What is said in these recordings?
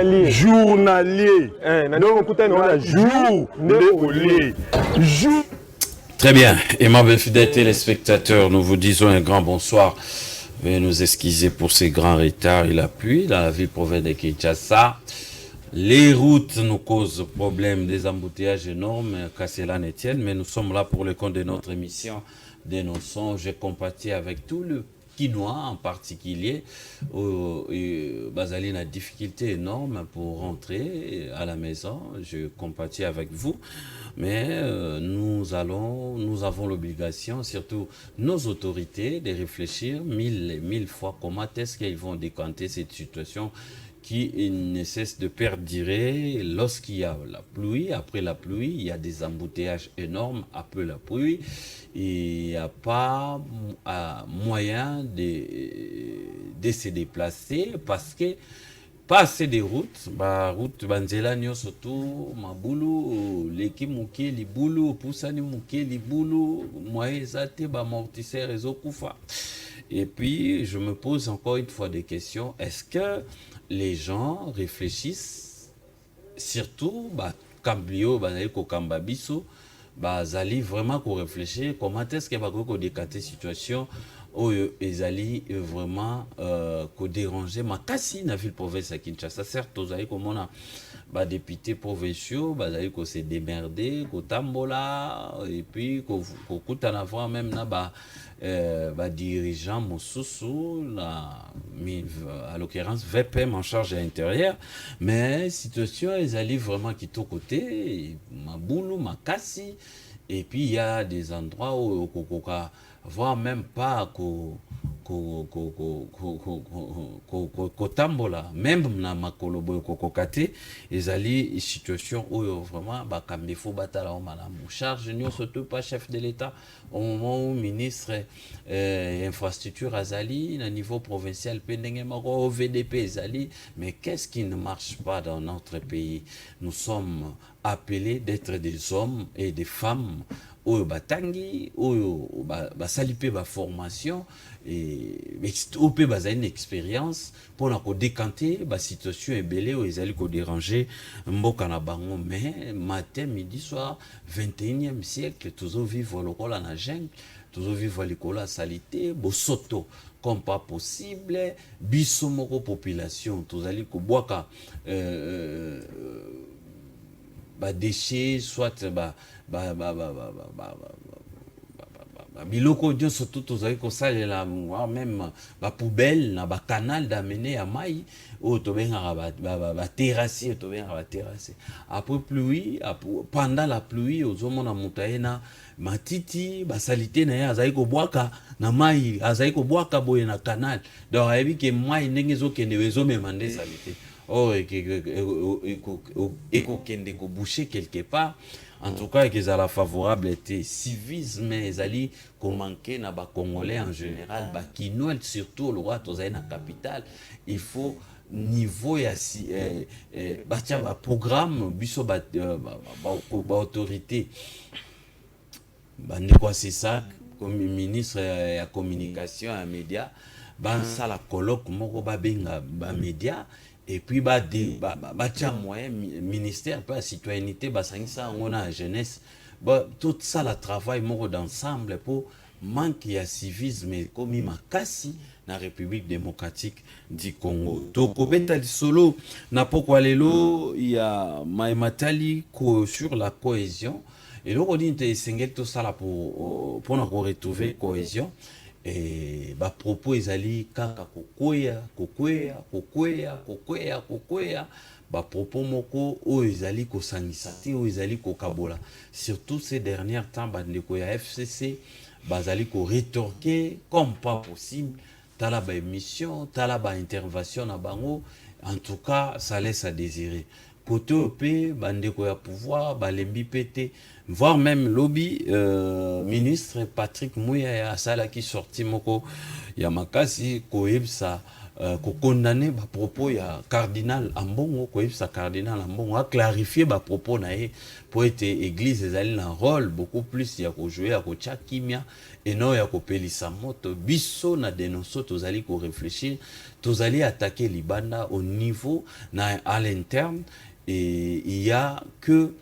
journalier. Journalier. Donc, on a jour de jour. Très bien. Aimables fidèles téléspectateurs, nous vous disons un grand bonsoir. Veuillez nous excuser pour ces grands retards et la pluie dans la ville province de Kinshasa. Les routes nous causent problème, des embouteillages énormes, qu'à cela ne tienne, mais nous sommes là pour le compte de notre émission Dénonçons. J'ai compatis avec tout le Quinois en particulier. Bazali a une difficulté énorme pour rentrer à la maison. Je compatis avec vous. Mais nous avons l'obligation, surtout nos autorités, de réfléchir mille fois comment est-ce qu'ils vont décanter cette situation qui ne cesse de perdurer lorsqu'il y a la pluie. Après la pluie, il y a des embouteillages énormes après la pluie. Et il n'y a pas moyen de se déplacer parce que pas assez de routes, route banzela surtout mabulu leki muke libulu pusani muke libulu moyezate amortisseur ezokufa. Et puis je me pose encore une fois des questions. Est-ce que les gens réfléchissent surtout kambio bazali ko kambabiso bazali vraiment ko réfléchir comment est-ce que ko décanter situation ezali vraiment ko déranger makasi na ville province à Kinshasa. Certes ozali komona députés provinciaux bazali ko se démerder ko tambola et puis ko kutana voir même na dirigeant mosusu à l'occurrence VPM en charge à l'intérieur, mais situation ezali vraiment qui tout côté mabulu makasi. Et puis il y a des endroits où voire même pas kotambola même na makolobo kokokate ezali situation où vraiment bakambefo batala o malamu charge nous surtout pas chef de l'État au moment où ministre infrastructure azali na niveau provincial pendenge mako VDP ezali. Mais qu'est-ce qui ne marche pas dans notre pays? Nous sommes appelés d'être des hommes et des femmes oyo batangi oyo basalipe formation et ope bazali une expérience pour na ko décanter situation ebele oyo ezali ko déranger mboka na bango. Mais matin midi soir 21e siècle toujours vivre lokola na jungle, toujours vivre lokola salité bosoto comme pas possible. Biso moko population tozali ko boaka déchets soit biloko dio surtout tozali ko salela même poubelle na canal d'amener à mai o to benga terrasse to benga terrasse. Après pluie pendant la pluie ozomona mutaena matiti salité na ya azali ko bwaka na mai azali ko bwaka boye na canal donc ayebi ke mai ndenge zo kende bezo memande salité ekokende ko boucher quelque part. En tout cas, qu'ils ont la favorable était civisme, ils allaient manquer na ba Congolais en général, qui nous surtout le roi dans la capitale. Il faut niveau ya programme biso autorité. Quoi c'est ça comme ministre ya communication et médias, ça la colloque moko benga médias. Et puis moyen ministère pas citoyenneté ça on a jeunesse tout ça le travail moko d'ensemble pour manque ya civisme comme makasi na République démocratique du Congo. Toko beta solo na pokwa lelo ya maimatali sur la cohésion et là on dit que tout ça là pour na retrouver cohésion. Et propos ezali kaka kokwea propos moko oyo ezali kosangisa te oyo ezali kokabola surtout ces derniers temps bandeko ya FCC bazali ko rétorquer comme pas possible tala émission tala intervention na bango. En tout cas ça laisse à désirer côté OP bandeko ya pouvoir balembi pété voire même lobby ministre Patrick Mouya ya sala qui sorti moko ya makasi koyebsa condamner ba propos ya cardinal Ambongo ko sa cardinal Ambongo a clarifier ba propos na ye pour être église ezali un rôle beaucoup plus ya ko jouer ya ko kimia et non ya ko pelisa moto biso na dénoncer tozali ko réfléchir tozali attaquer libanda au niveau na à l'interne et il y a que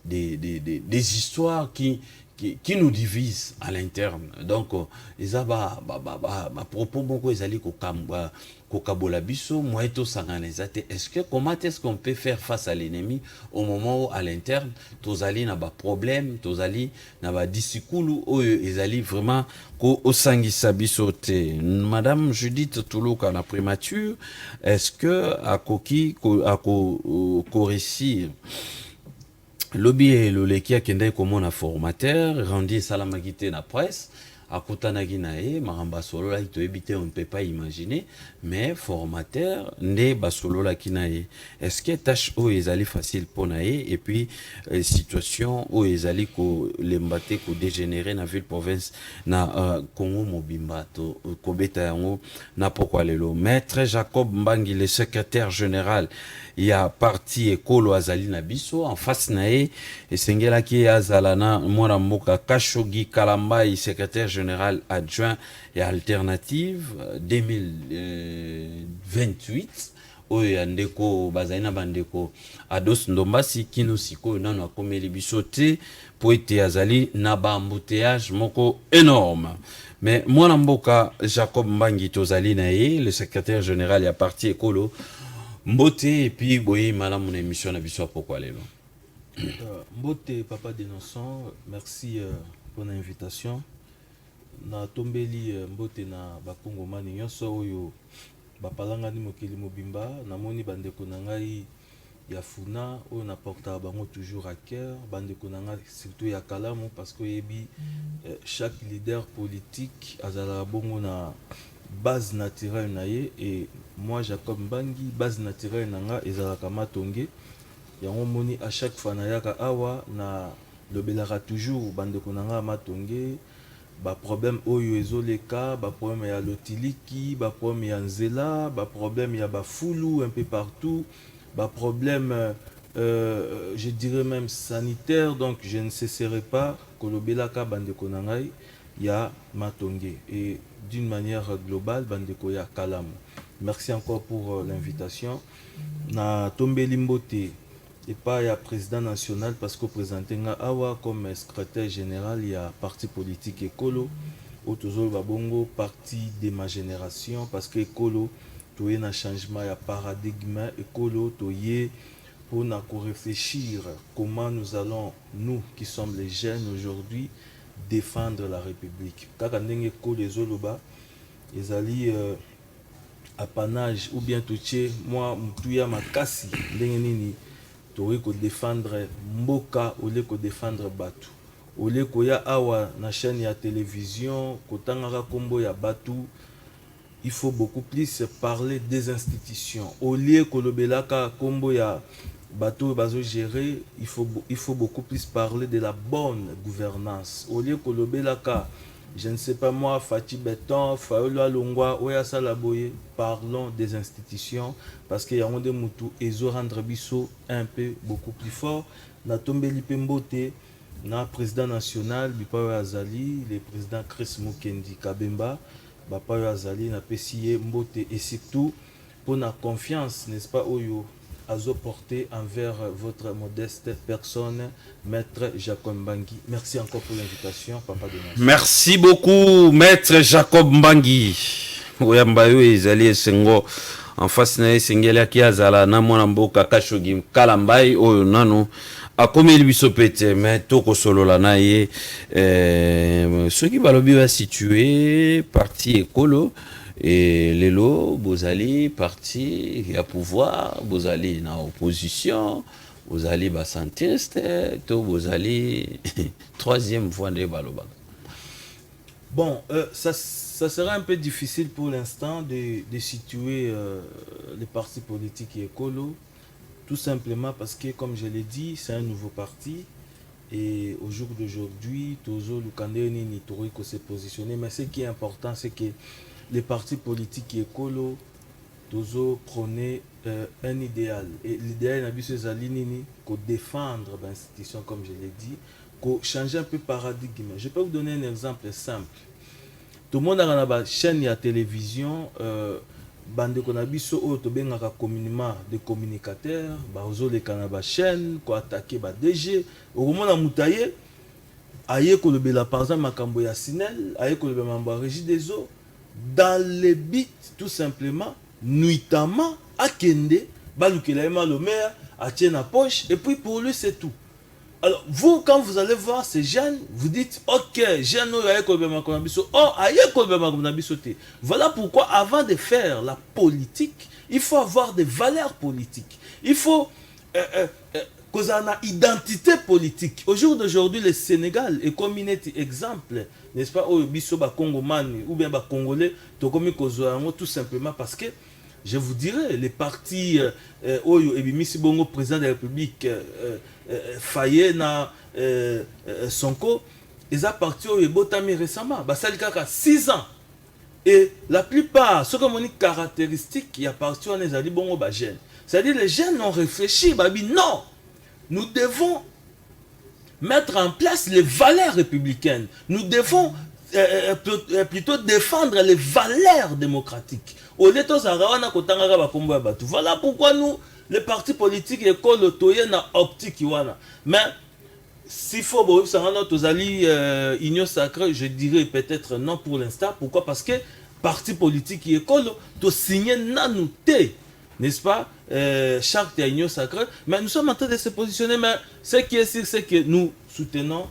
des histoires qui nous divisent à l'interne. Donc, ils ont propos beaucoup ils allaient kokabola biso moeto sanganezate. Est-ce que comment est-ce qu'on peut faire face à l'ennemi au moment où à l'interne tozali na ba problème, tozali na ba disikulu o ils allaient vraiment ko osangisa biso te. Madame Judith Toulouka na primature, est-ce que akoki ko réussir Lobby et le qui a kendai comme un formateur, rendu salamagité na presse, à Kotanagi nae, maramba solo là, to éviter, on ne peut pas imaginer, mais formateur, né basolo là qui nae. Est-ce que tâche où ils allaient facile pour nae, et puis situation où ils allaient ko l'embaté, ko dégénérer na ville province, na Congo Mobimba, to Kobeta yango, na pourquoi lelo. Maître Jacob Mbangi, le secrétaire général, il y a parti ekolo azali na biso en face nae et sengela ki azalana mwana mboka Kashogi Kalambai secrétaire général adjoint et alternative 2028 oyo ndeko bazali bandeko Ados Ndombasi kino siko nano akomeli biso te po ete azali na ba embouteillage moko énorme. Mais mwana mboka Jacob Mbangi tozali nae le secrétaire général ya parti ekolo Mbote et puis boye madame mon émission na biso pourquoi lelo. Mbote papa dénonçant, merci pour l'invitation. Na tombeli mbote na bakongomani nyonso oyo bapalanga ni mokili mobimba namoni bandeko na ngai ya funa oyo na porta bango toujours à cœur bandeko na ngai surtout ya kalamu parce que yebi chaque leader politique azala bongo na base naturelle na ye et moi Jacob Mbangi base naturelle nanga ezalaka matonge yango moni à chaque fois na yaka awa na lobelaka toujours bandeko nanga matonge ba problème oyo ezoleka ba problème ya lotiliki ba problème ya nzela ba problème ya ba fulu un peu partout ba problème je dirais même sanitaire donc je ne cesserai pas kolobelaka bandeko nangai ya matonge et d'une manière globale bandeko ya kalamu. Merci encore pour l'invitation. Na tombeli mbote et pas ya président national parce que présenté nga awa comme secrétaire général il y a parti politique écolo autozol babongo parti de ma génération parce que écolo toye na changement ya paradigme écolo toye pour na ko réfléchir comment nous allons nous qui sommes les jeunes aujourd'hui défendre la République. Kaka ndenge ko les oloba ezali apanage ou bien touché moi mutuya makasi ndenge nini tori ko défendre mboka au lieu ko défendre batu au lieu ko ya awa na chaîne ya télévision kotanga kombo ya batu il faut beaucoup plus parler des institutions au lieu ko lobelaka kombo ya bateau bazo gérer il faut beaucoup plus parler de la bonne gouvernance au lieu que lobelaka je ne sais pas moi Fati Beton Faolo Longwa Oya Salaboye parlons des institutions parce qu'il y a un de mutu ezo rendre biso un peu beaucoup plus fort na tombeli pembote na président national Bipayo Azali le président Chris Mukendi Kabemba Bapayo Azali na pesiye mbote et surtout pour la confiance n'est-ce pas oyo azo porté envers votre modeste personne, Maître Jacob Mbangi. Merci encore pour l'invitation, Papa Denas. Merci beaucoup, Maître Jacob Mbangi. Oyambayo ezali sengo en face na sengela ki azala na mwana mboka Kashogi Kalambai oyo nano akomeli biso pete mais toko solola na ye ceux qui balobi va situer parti écolo et lelo bozali parti à pouvoir bozali na opposition bozali ba centriste to bozali troisième voie de baloba. Bon ça sera un peu difficile pour l'instant de situer les partis politiques et écolo tout simplement parce que comme je l'ai dit c'est un nouveau parti et au jour d'aujourd'hui Tozo Lukande Nini Toriko s'est positionné mais ce qui est important c'est que les partis politiques écolo, toujours prôner un idéal. Et l'idéal n'a pas nini qu'au défendre l'institution, comme je l'ai dit, qu'au changer un peu paradigme. Je peux vous donner un exemple simple. Tout le monde a une chaîne de télévision, bande qu'on a biso auto bengaka communément des communicateurs, bazo les canaba chaîne, ko attaquer ba DG, au moment la mutaye, aye ko le bela par exemple makambo ya Sinel, aye ko le mambo régie des eaux, dans les bits tout simplement, nuitamment akende, balukela le maire, a tient la poche et puis pour lui c'est tout. Alors, vous, quand vous allez voir ces jeunes, vous dites, ok, jeunes, voilà pourquoi, avant de faire la politique, il faut avoir des valeurs politiques. Il faut qu'on ait une identité politique. Au jour d'aujourd'hui, le Sénégal est comme un exemple, n'est-ce pas, au Bissoba Congomani ou bien Congolais, tout simplement parce que je vous dirais, les partis Oyo et Bimisi Bongo, président de la République, Faye na Sonko, ils ont parti au Botami récemment. Ça a 6 ans. Et la plupart, ce qu'on dit caractéristique, il y a parti on les a dit bon aux jeunes. C'est-à-dire les jeunes ont réfléchi, non, nous devons mettre en place les valeurs républicaines. Nous devons plutôt défendre les valeurs démocratiques. Voilà pourquoi nous, les partis politiques, école na optique. Mais s'il faut nos alliés union sacrée, je dirais peut-être non pour l'instant. Pourquoi? Parce que parti politique et école, tu signes nanouté, n'est-ce pas? Charte à union sacrée. Mais nous sommes en train de se positionner. Mais ce qui est sûr, c'est que nous soutenons.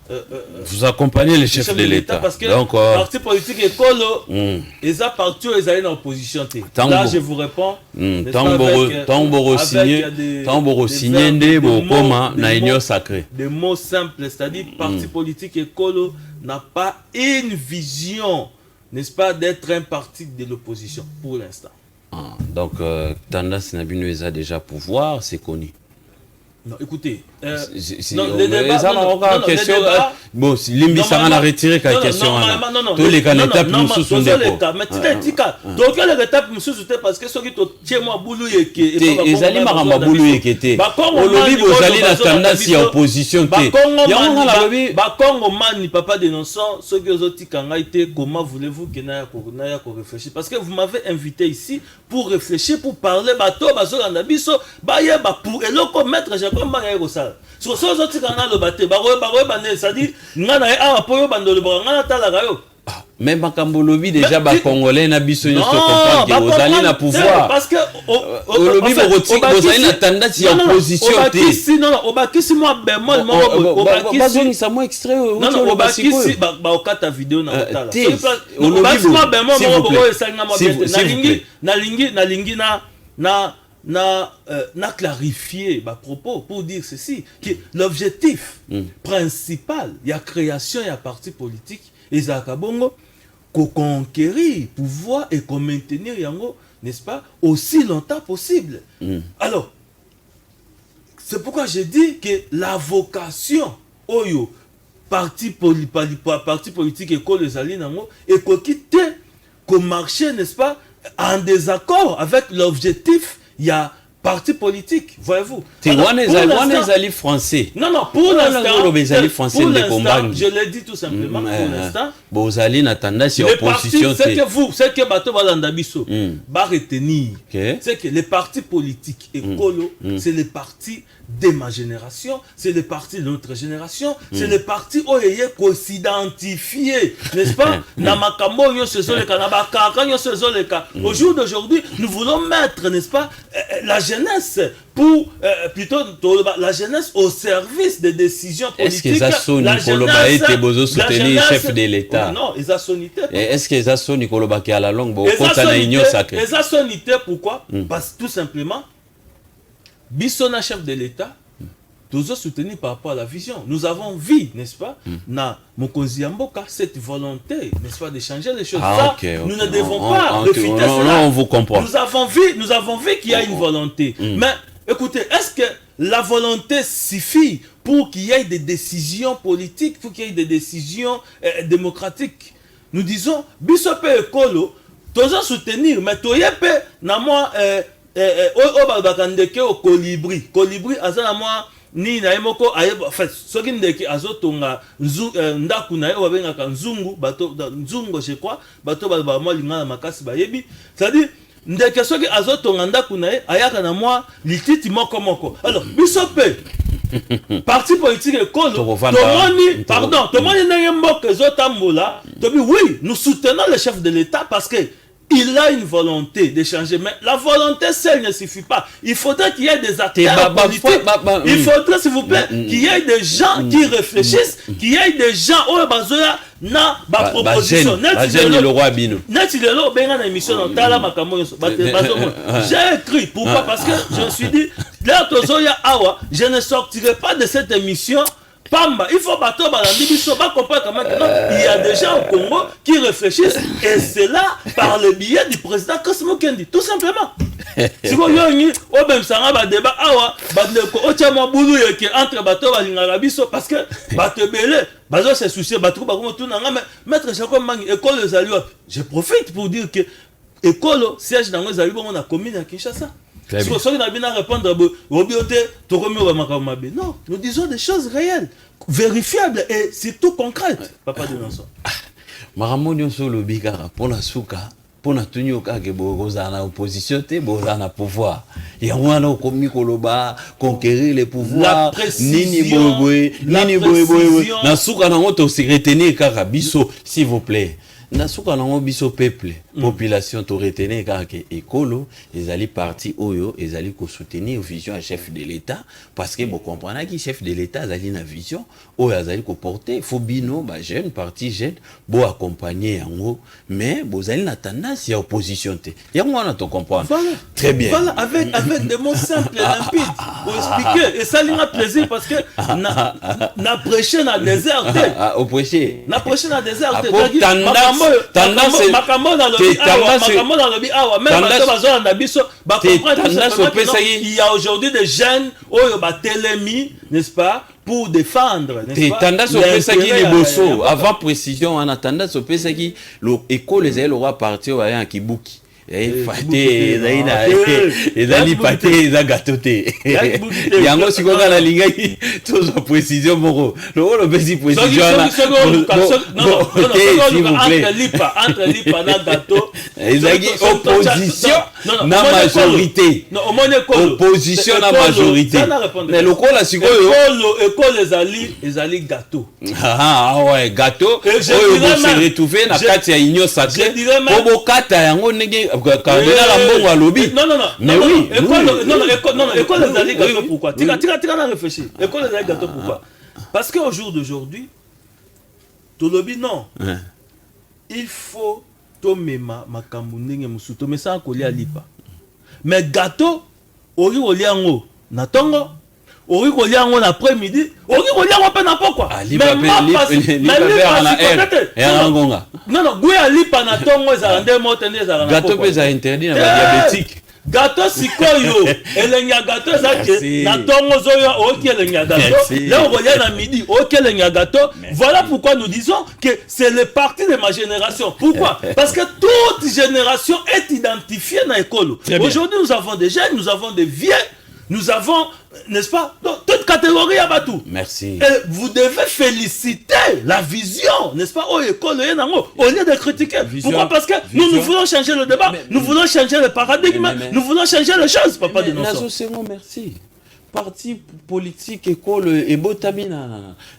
Vous accompagnez les chefs de l'État. Parce que le parti politique école, ils ont parti, ils allaient dans l'opposition. Là, je vous réponds. Tamboro signé na union sacrée. Des mots simples, c'est-à-dire parti politique école n'a pas une vision, n'est-ce pas, d'être un parti de l'opposition pour l'instant. Donc, tendance Nabino a déjà pouvoir, c'est connu. Non, écoutez, bon, si Limbi a retiré quelques questions, tous les candidats nous sont des mais tu donc les étapes nous sont parce que ceux qui tiennent moi boulou et qui et Zali maramba boulou et qui était au lobby vous allez la tendance et opposition té Congo mani papa dénonçant ceux qui ont dit quand été comment voulez-vous que n'aya réfléchir parce que vous m'avez invité ici pour réfléchir pour parler bateau bazo na biso ba yeba pour eloko mettre comme ça. Sur ce autres canal le bateau, c'est-à-dire, même Makambo lobby déjà ba congolais na biso nyonso comprendre que vous allez na pouvoir parce que au lobby vous allez na tendance ya opposition té non au bakisi moi bémol au bakisi ça moi extrait non au bakisi ba okata vidéo na otala au lobby moi bémol nalingi na clarifier ma propos pour dire ceci que l'objectif principal il y a création il y a parti politique et ça bongo qu'on conquérir pouvoir et qu'on maintenir yango n'est-ce pas aussi longtemps possible. Alors c'est pourquoi je dis que la vocation oyo parti politique école les alliés nango et qu'on quitte qu'on marcher n'est-ce pas en désaccord avec l'objectif. Il y a parti politique, voyez-vous. Tu vois les alliés français. Non, pour l'instant, je l'ai dit tout simplement, pour l'instant. Vos alliés n'attendent pas opposition. C'est que Bato Balandabiso va retenir. C'est que les partis politiques écolo, c'est les partis de ma génération, c'est les partis de notre génération, c'est les partis où il y a qu'on s'identifie, n'est-ce pas? Au jour d'aujourd'hui, nous voulons mettre, n'est-ce pas, la jeunesse pour plutôt la jeunesse au service des décisions politiques. Est-ce que Zasso Nikoloba était besoin soutenir chef de l'État? Non, ils ont sonité. Est-ce que Zasso Nikoloba qui a la langue bon contre union sacrée? Ils ont sonité pourquoi? Parce que tout simplement Bissona chef de l'État toujours soutenu par rapport à la vision. Nous avons vu, n'est-ce pas, na Mokonzi Mboka, cette volonté, n'est-ce pas, de changer les choses. Nous ne devons pas refuter cela. On vous comprend. Nous avons vu qu'il y a une volonté. Mais écoutez, est-ce que la volonté suffit pour qu'il y ait des décisions politiques, pour qu'il y ait des décisions démocratiques? Nous disons, Bissope Ekolo, toza soutenir mais toyepe na moi o ba ndeke au colibri aza na moi ni na yemoko ayeba fait soki ndeke azotonga ndaku na ye babengaka nzungu bato nzungu je crois bato ba moi lingana makasi bayebi c'est-à-dire ndeke soki azotonga ndaku na ye ayaka na moi lititi moko alors biso pe parti politique ekolo tomoni pardon tomoni ndenge mboka ezotambola tobi oui nous soutenons le chef de l'État parce que il a une volonté de changer, mais la volonté seule ne suffit pas. Il faudrait qu'il y ait des acteurs politiques. Il faudrait, s'il vous plaît, qu'il y ait des gens qui réfléchissent, qu'il y ait des gens où na ba proposition. Le roi Bino. J'ai écrit. Pourquoi? Parce que je me suis dit, je ne sortirai pas de cette émission. Pamba, il faut battre il y a des gens au Congo qui réfléchissent et c'est là par le biais du président Kassim Kendi, tout simplement. Si vous voyez, au même ça va débat entre bateau parce que bateau belé, bateau c'est souci, bateau tout maître Jacob Mangi école les alliés. Je profite pour dire que école siège dans les alliés on a commune à Kinshasa. Non, nous disons des choses réelles, vérifiables et surtout concrètes. Papa de Nanson. Maramonio solo bigara pour la souka, pour la tenue que bozana opposition te bozana pouvoir. Et on a commis koloba conquérir les pouvoirs. Nini boy, na souka na moto secrétaire karabiso s'il vous plaît. Nasuka nango biso peuple population to retenir car que écolo ils allaient parti oyo ils allaient ko soutenir vision à chef de l'État parce que vous comprenez que chef de l'État allait na vision oyo allait ko porter faut bino ba jeune parti jeune bo accompagner yango mais vous allez na tendance ya opposition te yango on a to comprendre très bien voilà avec des mots simples et limpides pour expliquer et ça lui a plaisir parce que na prêcher na désert au prêcher na prêcher na désert tendance il y a aujourd'hui des jeunes n'est-ce pas pour défendre tendance au pesaki liboso avant précision en attendant au pesaki l'école les ailes aura parti au en kibuki et dali pâté za gâteauté yango sikoka na lingai tous précision moko le besi précision là entre lipa na gâteau ezaki opposition na majorité opposition na majorité mais le ko la sikoyo école ezali gâteau ah ouais gâteau oyo se retrouver na kati ya union sacrée bobo kata yango ndenge cardinal Ambongo alobi mais oui école ezali gâteau pourquoi tika na réfléchir école ezali gâteau pourquoi parce que au jour d'aujourd'hui tolobi non il faut tomema makambo ndenge musuto mais ça kolia lipa mais gâteau ori oliango na tongo ori koliango na après-midi ori koliango pe na pokwa non guya lipa na tongo ezala nde moto nde ezala na gâteau pe za interdit na diabétique gâteau sikoyo elenya gâteau ezaki na tongo zoyo oki elenya gâteau là on revient à midi oki elenya gâteau voilà pourquoi nous disons que c'est le parti de ma génération pourquoi parce que toute génération est identifiée dans l'école aujourd'hui nous avons des jeunes nous avons des vieux nous avons, n'est-ce pas, toute catégorie à Batou. Merci. Et vous devez féliciter la vision, n'est-ce pas, au lieu de critiquer. Pourquoi? Parce que nous voulons changer le débat, nous voulons changer le paradigme, nous voulons changer les choses, papa de Nanson. Merci. Parti politique école et botami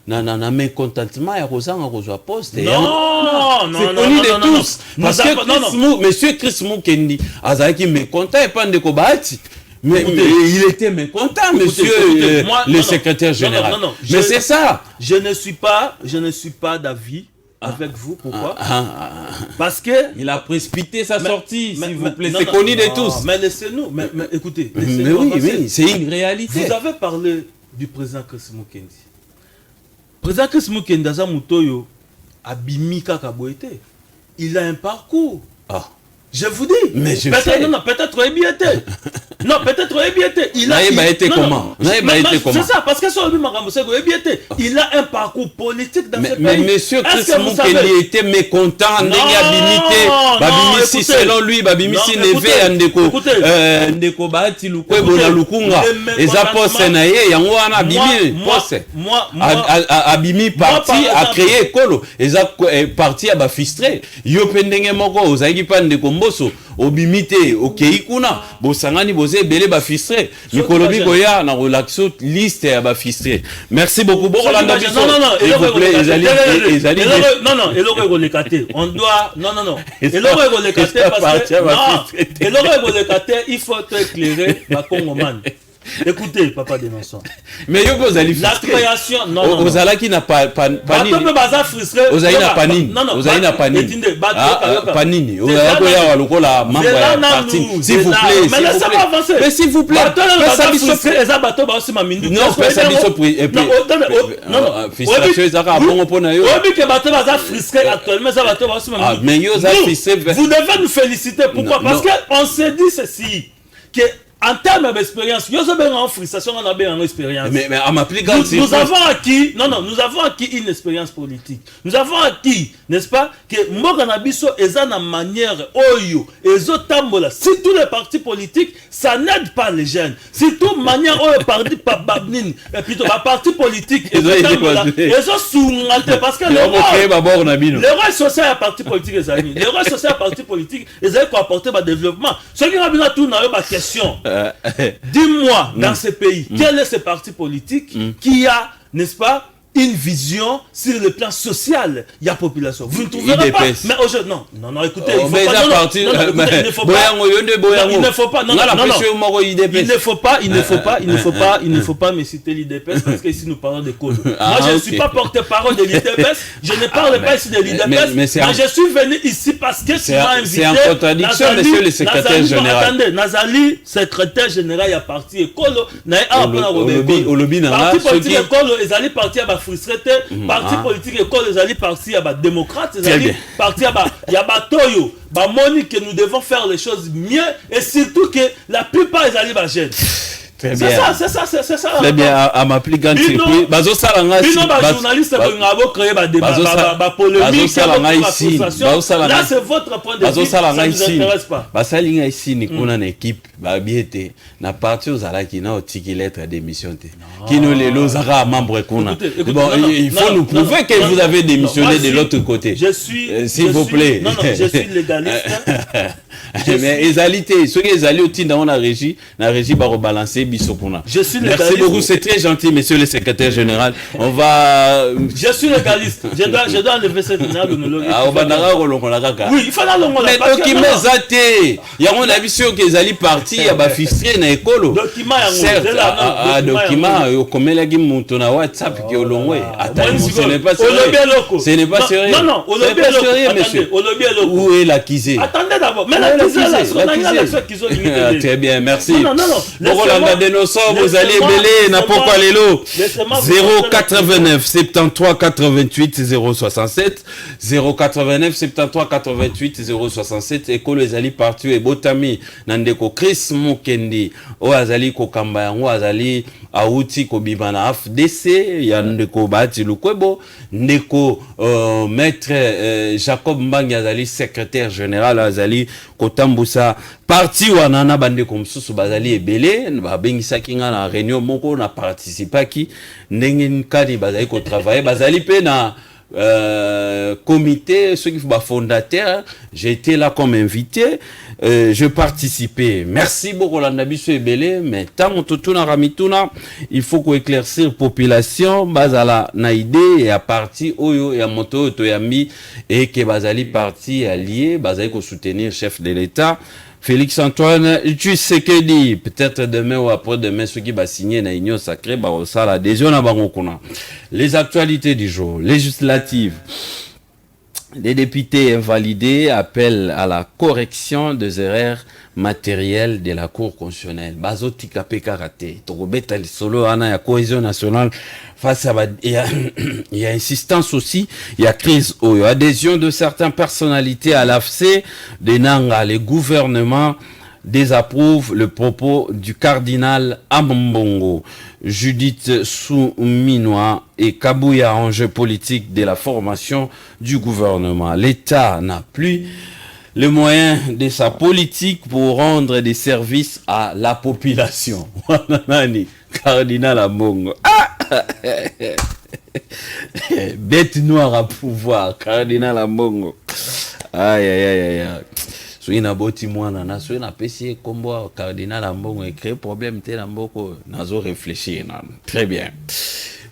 na mécontentement ya kozanga kozwa poste non c'est connu de tous parce que monsieur Chris Mukendi azaki mécontent et pas ndeko Bahati. Mais il était mécontent, monsieur le secrétaire général. Mais c'est ça. Je ne suis pas d'avis avec vous. Pourquoi? Parce que il a précipité sa sortie, s'il vous plaît. C'est connu de tous. Mais laissez-nous. Mais écoutez. Mais oui, c'est une réalité. Vous avez parlé du président Chris Mukendi. Président Chris Mukendi, Azamutoyo, Abimika Kaboete, il a un parcours. Je vous dis. Mais je peut-être bien été. Non, peut-être il a été comment? C'est ça, parce que sur il a un parcours politique dans ce pays. Mais monsieur Chris Moukeli était mécontent, Babimisi, selon lui, Babimisi neve ndeko Bahati Lukwebo na Lukunga. Eza poste na ye, yango wana abimi poste. Abimi parti a créé Ekolo. Eza parti a bafistre. Yo pendenge moko, ozaki pa ndeko Mboso. Obimite, okei kuna, bosangani bose bele bafistre. Mikolobi koya na relaxo liste ya bafistre. Merci beaucoup. Non, on doit, il faut éclairer ma Congoman. Écoutez, papa dénonçant. Mais yo vous allez la création, non. Vous allez qui n'a pas panini. Vous allez na panini. Vous allez na panini. Panini. Vous allez koya lokola membre ya parti. S'il vous plaît. Mais laissez-moi avancer. Mais s'il vous plaît. Non, personne ne se prie. Non. Frustration ezaka bongo pona yo. Obi ke bato baza frustré actuellement ça bato ba aussi ma mindu. Mais yo za frustré. Vous devez nous féliciter. Pourquoi? Parce que on s'est dit ceci que en termes d'expérience, nous avons une frustration, on a une expérience. Mais à m'appliquer, nous avons acquis, nous avons acquis une expérience politique. Nous avons acquis, n'est-ce pas, que Moganabiso est une manière, oyo, et autres si tous les partis politiques, ça n'aide pas les jeunes. Si toute manière, oyo, plutôt, la parti politique, et autres sous-ngaté, parce que le roi social à parti politique, les amis, le roi social à parti politique, ils ont apporté le développement. Ce qui a bien tout, n'a pas de question. Dis-moi, dans ce pays, quel est ce parti politique qui a, n'est-ce pas, une vision sur le plan social, il y a population. Vous ne trouverez pas. Mais aujourd'hui, non, écoutez, il ne faut pas. Il ne faut pas. Il ne faut pas me citer l'IDPS parce que ici nous parlons de cause. Moi, je ne suis pas porte-parole de l'IDPS. Je ne parle pas ici de l'IDPS. Mais je suis venu ici parce que tu m'as invité. C'est en contradiction, monsieur le secrétaire général. Attendez, Nazali, secrétaire général, il y a parti Ekolo. Parti politique Ekolo, ils allaient partir à frustré, parti politique école les alliés partis à démocrate, les alliés partis à Yabatoyo, Monique que nous devons faire les choses mieux et surtout que la plupart des alliés gênent. C'est ça. Très bien, à m'appliquer un circuit. Bazo Salanga ici. Journaliste créé des polémiques. Là, c'est votre point de vue. Ça ne nous intéresse pas. Basalinga ici, nous avons une équipe. Babiete. Na parti aux Alaki, na otiki lettre d'émission. Qui nous les losera membres qu'on a. Bon, il faut nous prouver que vous avez démissionné de l'autre côté. Je suis. S'il vous plaît. Non, je suis légaliste. Mais les alliés, ceux qui sont allés dans la régie va rebalancer. Je suis légaliste. Merci beaucoup, c'est très gentil, monsieur le secrétaire général. On va. Je suis légaliste. Je dois enlever cette général de nous. Oui, il faut la longue. Mais document zaté. Il y a mon avis sûr qu'ils allaient partir, il y a ba fistré na écolo. Document document comme la game monte na WhatsApp qui est au long way. Attends, ce n'est pas sérieux. Ce n'est pas sérieux. Non, ce n'est pas sérieux, monsieur. Où est l'accusé? Attendez d'abord. Mais l'accusé là, très bien, merci. Non. Vous allez mêler n'importe quoi les lots. 089 73 88 067 089 73 88 067 École les alliés partout et Botami Nandeko Chris Mokendi o azali ko kamba yango azali auti ko bibana FDC ya Ndeko Bahati Lukwebo Ndeko maître Jacob Mbangi azali secrétaire général azali kotambusa parti wanana bande comme sous bazali ebele babengisa kinga na réunion moko na participa ki ndenge nkadi bazali ko travailler bazali pe na comité ceux qui sont fondateurs j'ai été là comme invité je participais merci beaucoup landabiso ebele mais tant totuna ramituna il faut ko éclaircir population bazala na idée et à parti oyo ya moto to yambi et que bazali parti allié bazali ko soutenir chef de l'État Félix Antoine, tu sais que dit peut-être demain ou après-demain ceux qui va signer la union sacrée bah ça l'adhésion à Bangokuna. Les actualités du jour, législatives. Les députés invalidés appellent à la correction des erreurs matérielles de la Cour constitutionnelle. Bazotika Pekarate, Torobeta Solo Ana ya cohésion nationale face à il y a insistance aussi, il y a crise il y a adhésion de certaines personnalités à l'AFC, de Nanga, les gouvernements désapprouve le propos du cardinal Ambongo. Judith Souminois et Kabouya, enjeu politique de la formation du gouvernement. L'État n'a plus les moyens de sa politique pour rendre des services à la population. Cardinal Ambongo. Bête noire à pouvoir, Cardinal Ambongo. Aïe, aïe, aïe, aïe. Soyez na boti mwana na soyez na pesi kombo Cardinal Ambongo et créer problème te na mboko nazo réfléchir na. Très bien.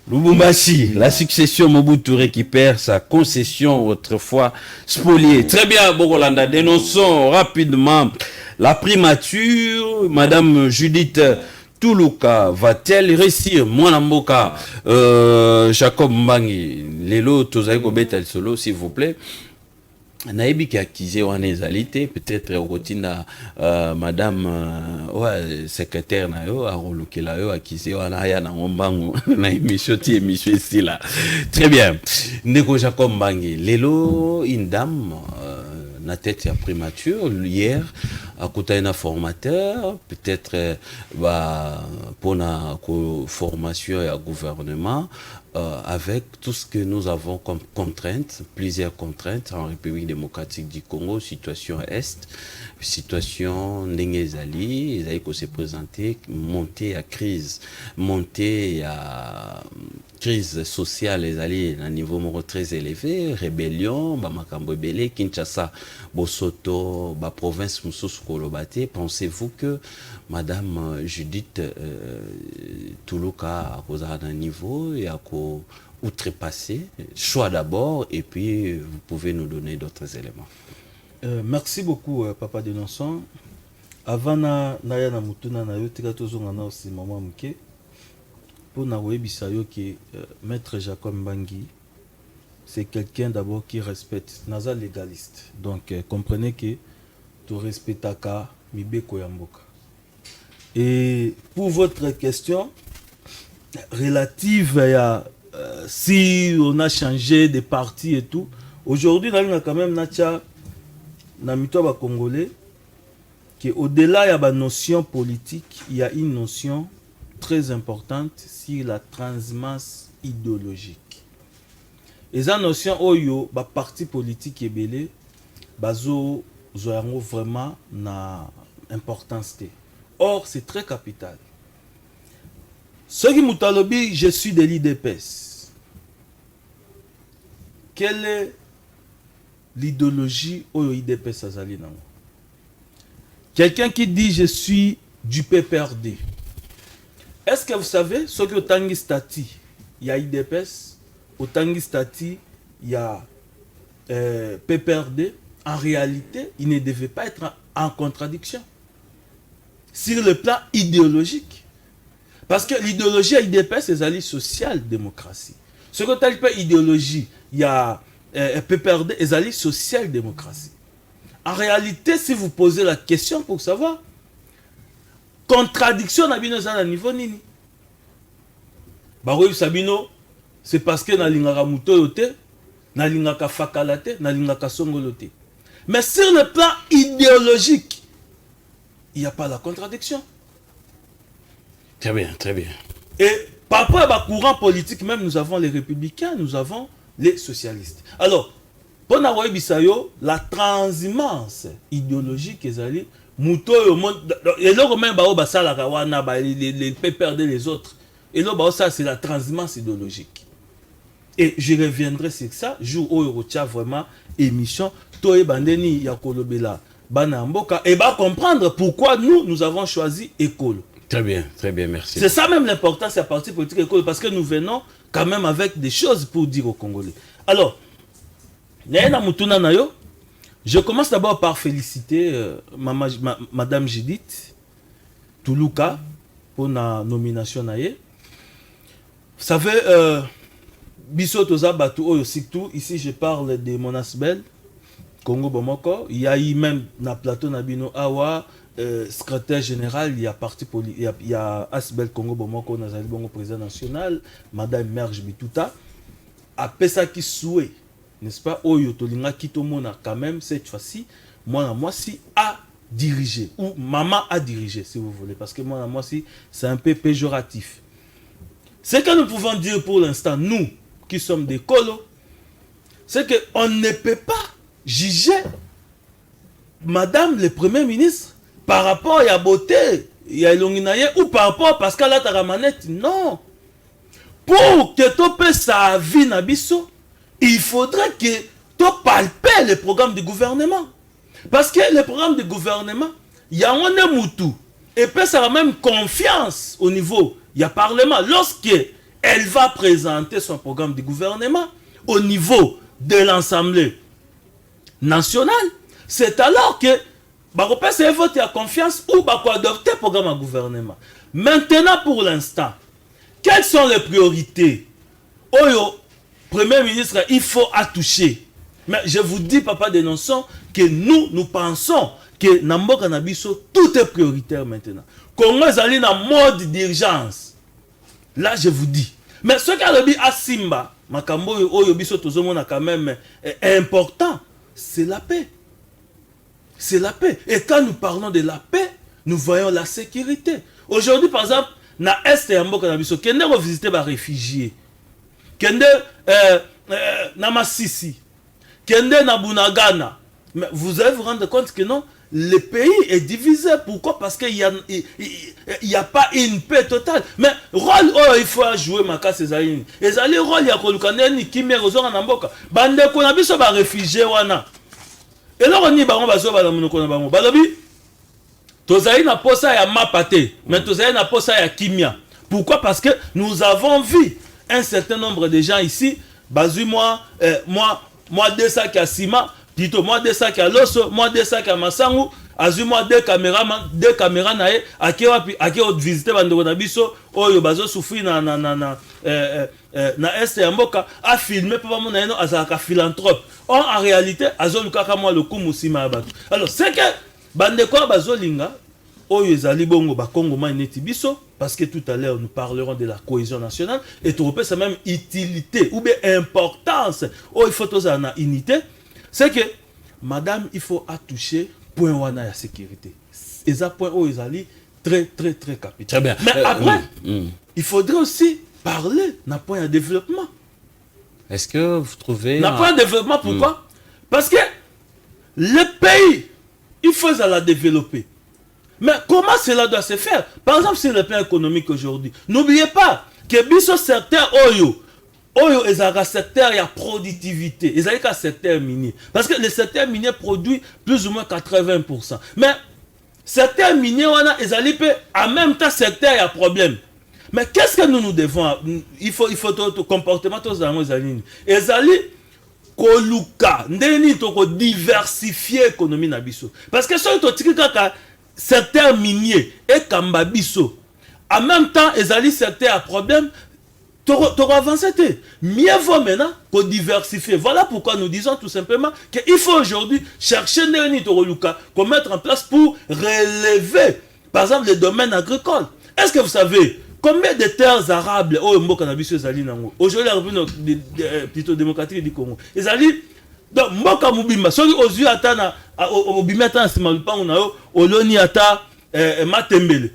Lubumbashi, la succession Mobutu récupère sa concession autrefois spoliée. Très bien, Bogolanda, dénonçons rapidement la primature. Madame Judith Tuluka va-t-elle réussir? Mwanamboka, Jacob Mbangi, Lelo Tozaïko Betel Solo, s'il vous plaît. Naïbi qui a accusé Wanezalité, peut-être Rotina, madame, secrétaire nayo, a relouqué la yo, accusé Wanaya na Mbangu, na émission ici là. Très bien. Ndeko Jacob Mbangi, Lelo, une dame, na tête ya primature, hier, à côté d'un formateur, peut-être, pour la formation et à gouvernement, avec tout ce que nous avons comme contraintes, plusieurs contraintes en République démocratique du Congo, situation Est, situation Ndengezali, ils avaient se présenter, montée à crise sociale, les alliés à un niveau très élevé, rébellion, Makambo Belé, Kinshasa, Bosoto, province Moussous Kolobate. Pensez-vous que Madame Judith Tuluka a causé un niveau et a outrepasser, choix d'abord, et puis vous pouvez nous donner d'autres éléments. Merci beaucoup, Papa Denonson. Avant na na mutuna na yo tika tozonga na aussi maman muke pour na webisa yo que maître Jacob Mbangi c'est quelqu'un d'abord qui respecte naza légaliste. Donc comprenez que tu respectaka mibeko ya mboka. Et pour votre question relative à si on a changé de parti et tout, aujourd'hui, on a quand même na Congolais que au-delà de la notion politique, il y a une notion très importante sur la transhumance idéologique. Et cette notion, oyo ba parti politique est belé, bazo zoyango vraiment na importance. Or, c'est très capital. Ce qui m'outalobie, je suis de l'IDPS. Quelle est l'idéologie au IDPS Azali nango? Quelqu'un qui dit je suis du PPRD. Est-ce que vous savez ce que au Tangi Stati, il y a IDPS, au Tangi Stati, il y a PPRD. En réalité, il ne devait pas être en contradiction sur le plan idéologique. Parce que l'idéologie à IDPS, c'est la social-démocratie. Ce que tu as idéologie, il y a PPRD, c'est la social-démocratie. En réalité, si vous posez la question pour savoir, contradiction n'a bien à niveau nini. Baroui Sabino, c'est parce que na lingaka mutoyote, na lingaka fakalate, na lingaka songolote. Mais sur le plan idéologique, il n'y a pas la contradiction. Très bien, très bien. Et par rapport à courant politique, même nous avons les républicains, nous avons les socialistes. Alors, pour Nawaï Bissayo, la transhumance idéologique, et là, même les perdre les autres. Et là, ça, c'est la transhumance idéologique. Et je reviendrai sur ça, jour où il y a vraiment émission, Toye Bandeni Yakolobela, Banamboka, et va comprendre pourquoi nous avons choisi École. Très bien, merci. C'est ça même l'importance de la partie politique École, parce que nous venons quand même avec des choses pour dire aux Congolais. Alors, je commence d'abord par féliciter Madame Judith Tuluka pour la nomination. Vous savez, ici je parle de Monasbel, Congo Bomoko. Il y a eu même na plateau Nabino Awa, secrétaire général, il y a parti il y a Asbel Congo Bomoko, Nazali Bongo président national, Madame Merge Bituta, a Pesaki Soué, n'est-ce pas? Oyo Tolinga Kitomona quand même cette fois-ci, moi si a diriger, ou maman a dirigé, si vous voulez, parce que moi aussi, c'est un peu péjoratif. Ce que nous pouvons dire pour l'instant, nous, qui sommes des colos, c'est qu'on ne peut pas juger Madame le Premier ministre par rapport à la beauté, ou par rapport à Pascal Ataramanette. Non. Pour que tu puisses sa vie Nabiso, il faudrait que tu palpes le programme du gouvernement. Parce que le programme du gouvernement, il y a un moutou. Et puis ça a même confiance au niveau, il y a Parlement. Lorsqu'elle va présenter son programme du gouvernement au niveau de l'Assemblée nationale, c'est alors que c'est voter à confiance ou adopter le programme du gouvernement. Maintenant, pour l'instant, quelles sont les priorités? Premier ministre, il faut attoucher. Mais je vous dis, papa dénonçant, que nous pensons que Namboka Nabiso, tout est prioritaire maintenant. Congo est allé dans mode d'urgence. Là, je vous dis. Mais ce qu'a dit à Simba, Makambo Oyobiso Tozomona quand même est important, c'est la paix. C'est la paix. Et quand nous parlons de la paix, nous voyons la sécurité. Aujourd'hui, par exemple, na Est et Mboka Nabiso, Kende revisiter les réfugiés. Kende na Masisi. Kende na Bunagana. Mais vous allez vous rendre compte que non, le pays est divisé. Pourquoi? Parce qu'il n'y a pas une paix totale. Mais rôle, il faut jouer ma casse Ezaïni. Ezali rôle, il y a Kolukaneni, Kimi, Rozora, Namboka. Bande Konabiso, ba réfugié, wana. Et là, on y va, on va se faire dans Balobi, Tozaï n'a pas ça à Mapate, mais Tozaï n'a pas ça à Kimia. Pourquoi? Parce que nous avons vu un certain nombre de gens ici, Bazu, moi, 2 sacs à Sima, Tito, moi, 2 sacs à Loso, moi, 2 sacs à Massangu, Azu, moi, 2 caméras, nae, à qui on visite Bandoro Nabiso, Oyo, Bazo, Soufi, na Est et Mboka, a filmé, papa, mon aïno, Azaka philanthrope. Or, en réalité, Azolukaka, moi, le coup, Moussima Abatu. Alors, c'est que, Bandeko, Bazolinga, Oyo, Zali, Bongo, Bakongo, Maineti, Biso, parce que tout à l'heure, nous parlerons de la cohésion nationale, et tu repères, c'est même utilité, ou bien importance, il faut tous en unité, c'est que, madame, il faut attoucher, point wana la sécurité. Et ça, point où ils allaient très, très, très capital. Très bien. Mais après, il faudrait aussi parler d'un point de développement. Est-ce que vous trouvez... D'un point de développement, pourquoi? Parce que le pays, il faut la développer. Mais comment cela doit se faire? Par exemple, sur le plan économique aujourd'hui, n'oubliez pas que biso certains Oyo, est un secteur, il y a productivité. Il y a un secteur minier. Parce que le secteur minier produit plus ou moins 80%. Mais secteur minier, en même temps, secteur, il y a problème. Mais qu'est-ce que nous devons? Il faut tout comportement, tous les amis. Et koluka, diversifier l'économie na biso. Parce que si tu as secteur minier et kambabiso, en même temps, les secteur a problème. Tu auras avancé. Mieux vaut maintenant qu'on diversifie. Voilà pourquoi nous disons tout simplement qu'il faut aujourd'hui chercher qu'on mette en place pour relever, par exemple, les domaines agricoles. Est-ce que vous savez combien de terres arables aujourd'hui, la République plutôt démocratique du Congo, ils allaient donc Mboka Mubimba, ceux qui ont eu atteint au Bimeta, c'est malpang on a Oloni ata Matembele.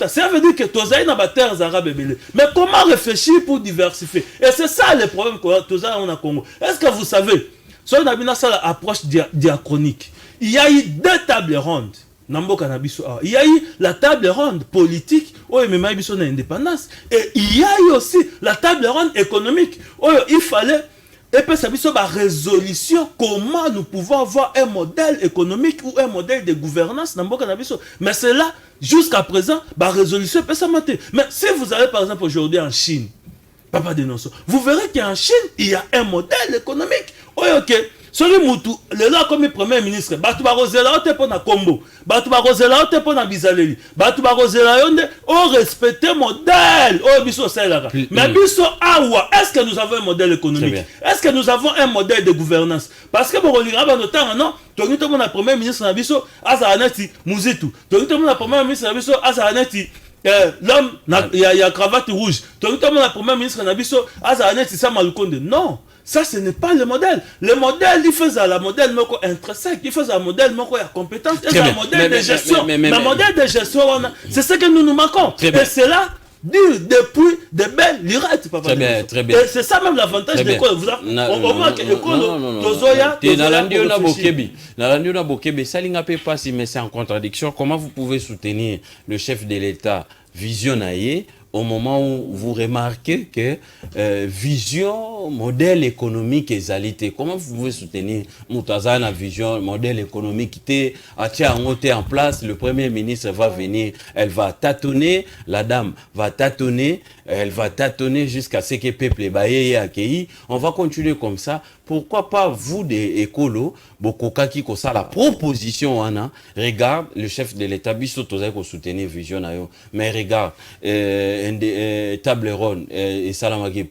Ça veut dire que tu as des terres arabes. Mais comment réfléchir pour diversifier? Et c'est ça le problème que tu as au Congo. Est-ce que vous savez, sur une approche diachronique, il y a eu 2 tables rondes. Il y a eu la table ronde politique, indépendance. Et il y a eu aussi la table ronde économique. Il fallait et puis ça veut la résolution, comment nous pouvons avoir un modèle économique ou un modèle de gouvernance dans Mboka Nabiso. Mais c'est là, jusqu'à présent, la résolution peut s'amonter. Mais si vous allez par exemple aujourd'hui en Chine, papa dénonce, vous verrez qu'en Chine, il y a un modèle économique. Ok, celui Moutou, le là comme premier ministre, Batu Barozela ote pour na Combo, Batu Barozela ote pour na Bizaleli, Batu Barozela yonde, respecter modèle, biso c'est mais biso awa, est-ce que nous avons un modèle économique? Est-ce que nous avons un modèle de gouvernance? Parce que bon, on lira dans le temps, non, tu as mon premier ministre na biso, Azaneti, Muzitu, tu as mon premier ministre na biso, Azaneti. L'homme, il y a cravate rouge. Tu as mon premier ministre na biso, Azaneti, Samalukonde. Non. ça ce n'est pas le modèle. Le modèle, il faisait un modèle intrinsèque, il faisait un modèle de compétence, il faisait un modèle de gestion. Mais modèle de gestion, c'est ce que nous manquons. Et c'est là, depuis de belles lirettes, papa. Très bien, très bien. Et c'est ça même l'avantage de l'école. Au moins que l'école, Nalandiona Bokebe, ça n'a pas passé, mais c'est en contradiction. Comment vous pouvez soutenir le chef de l'État visionnaire au moment où vous remarquez que vision, modèle économique et alité, comment vous pouvez soutenir Moutazana vision, modèle économique qui est en place, le Premier ministre va venir, elle va tâtonner, la dame va tâtonner, elle va tâtonner jusqu'à ce que le peuple est accueilli. On va continuer comme ça. Pourquoi pas vous des écolos, Bokoka qui ça la proposition regarde le chef de l'État biso toza ko soutenir vision mais regarde table ronde et salamaki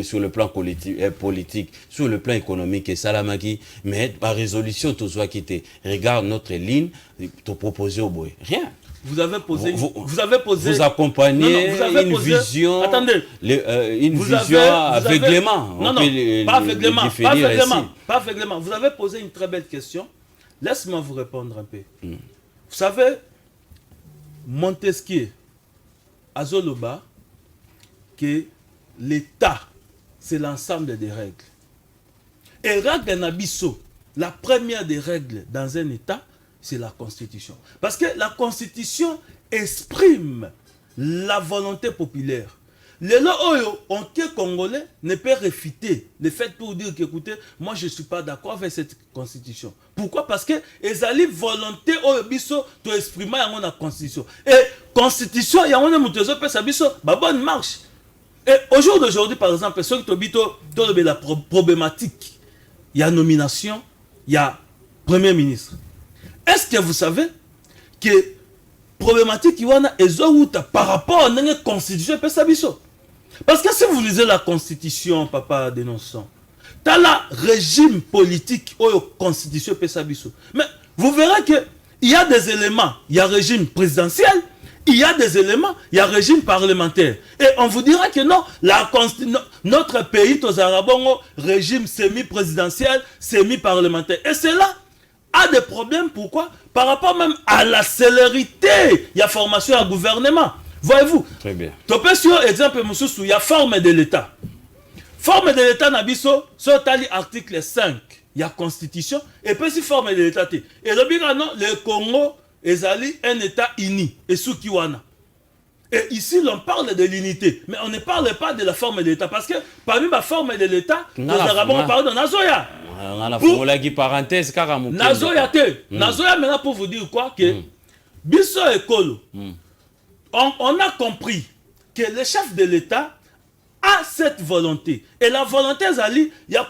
sur le plan politique, sur le plan économique et salamaki mais par résolution toza quitter regarde notre ligne te proposer au boy rien. Vous avez posé, vous accompagnez une vision, attendez, une vision aveuglément. Pas aveuglément. Vous avez posé une très belle question. Laisse-moi vous répondre un peu. Vous savez, Montesquieu, Azoloba, que l'État, c'est l'ensemble des règles. Et règle Nabiso, la première des règles dans un État, c'est la Constitution. Parce que la Constitution exprime la volonté populaire. Les lois congolais ne peut réfuter le fait pour dire que, écoutez, moi je ne suis pas d'accord avec cette Constitution. Pourquoi? Parce que les alliés volonté biso to exprimer dans la Constitution. Et Constitution, il y a une bonne marche. Et au jour d'aujourd'hui, par exemple, ceux qui ont la problématique, il y a nomination, il y a Premier ministre. Est-ce que vous savez que problématique par rapport à la Constitution? Parce que si vous lisez la Constitution, papa dénonçant, tu as le régime politique ou la Constitution. Mais vous verrez qu'il y a des éléments, il y a régime présidentiel, il y a des éléments, il y a régime parlementaire. Et on vous dira que non, notre pays, régime semi-présidentiel, semi-parlementaire. Et c'est là a des problèmes. Pourquoi? Par rapport même à la célérité, il y a formation à gouvernement. Voyez-vous? Très bien. Topé sur exemple, il y a forme de l'État. Forme de l'État, Nabiso, sur l'article 5, il y a constitution, et puis si forme de l'État. Et le Congo est un État uni, et sous Kiwana. Et ici, on parle de l'unité, mais on ne parle pas de la forme de l'État, parce que parmi la forme de l'État, nous avons parlé de Nazoya. Parenthèse, Nazoya, Nazoya, maintenant pour vous dire quoi, que Bisso et Kolo, on a compris que le chef de l'État a cette volonté. Et la volonté, Zali, il y a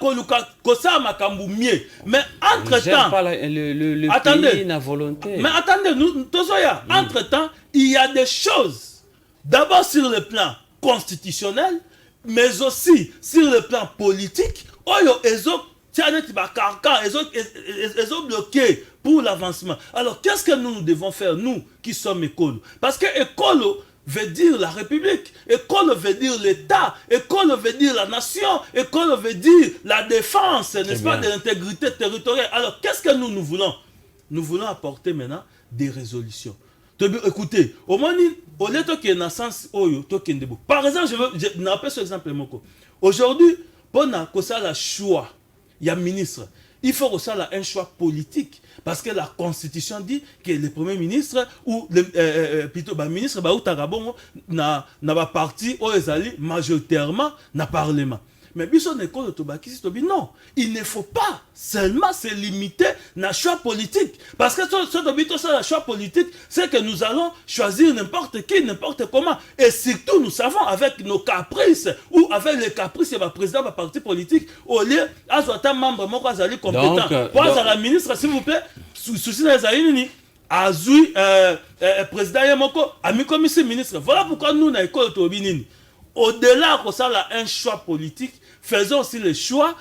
Kosa Makambu mieux. Mais entre-temps, attendez, la volonté. Mais attendez, entre-temps, il y a des choses, d'abord sur le plan constitutionnel, mais aussi sur le plan politique, ils ont bloqué pour l'avancement. Alors, qu'est-ce que nous devons faire, nous qui sommes écoles? Parce que école veut dire la République, école veut dire l'État, école veut dire la nation, école veut dire la défense, n'est-ce pas, de l'intégrité territoriale. Alors, qu'est-ce que nous voulons? Nous voulons apporter maintenant des résolutions. Écoutez, au moins, au lieu de naissance, par exemple, je rappelle ce exemple. Aujourd'hui, pour le choix, il y a ministre. Il faut aussi un choix politique. Parce que la Constitution dit que le Premier ministre ou plutôt le ministre n'a pas parti majoritairement dans le Parlement. Mais non, il ne faut pas seulement se limiter à un choix politique. Parce que ce choix politique, c'est que nous allons choisir n'importe qui, n'importe comment. Et surtout, nous savons, avec nos caprices, ou avec les caprices du président du parti politique, au lieu d'être membre compétent. Pour la ministre, s'il vous plaît, souci des Aïnini, Azoui, président Yamoko, ami commissaire ministre. Voilà pourquoi nous, dans l'école de Tobinini, au-delà de ça, un choix politique, faisons aussi le choix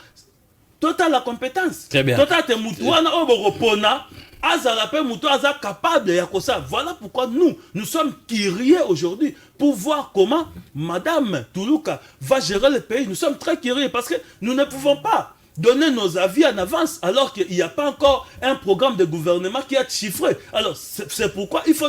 total la compétence. Très bien. Total te mutuana obopona Azalape Mouto Aza capable de ça. Voilà pourquoi nous sommes curieux aujourd'hui pour voir comment Madame Toulouka va gérer le pays. Nous sommes très curieux parce que nous ne pouvons pas donner nos avis en avance alors qu'il n'y a pas encore un programme de gouvernement qui est chiffré. Alors, c'est pourquoi il faut...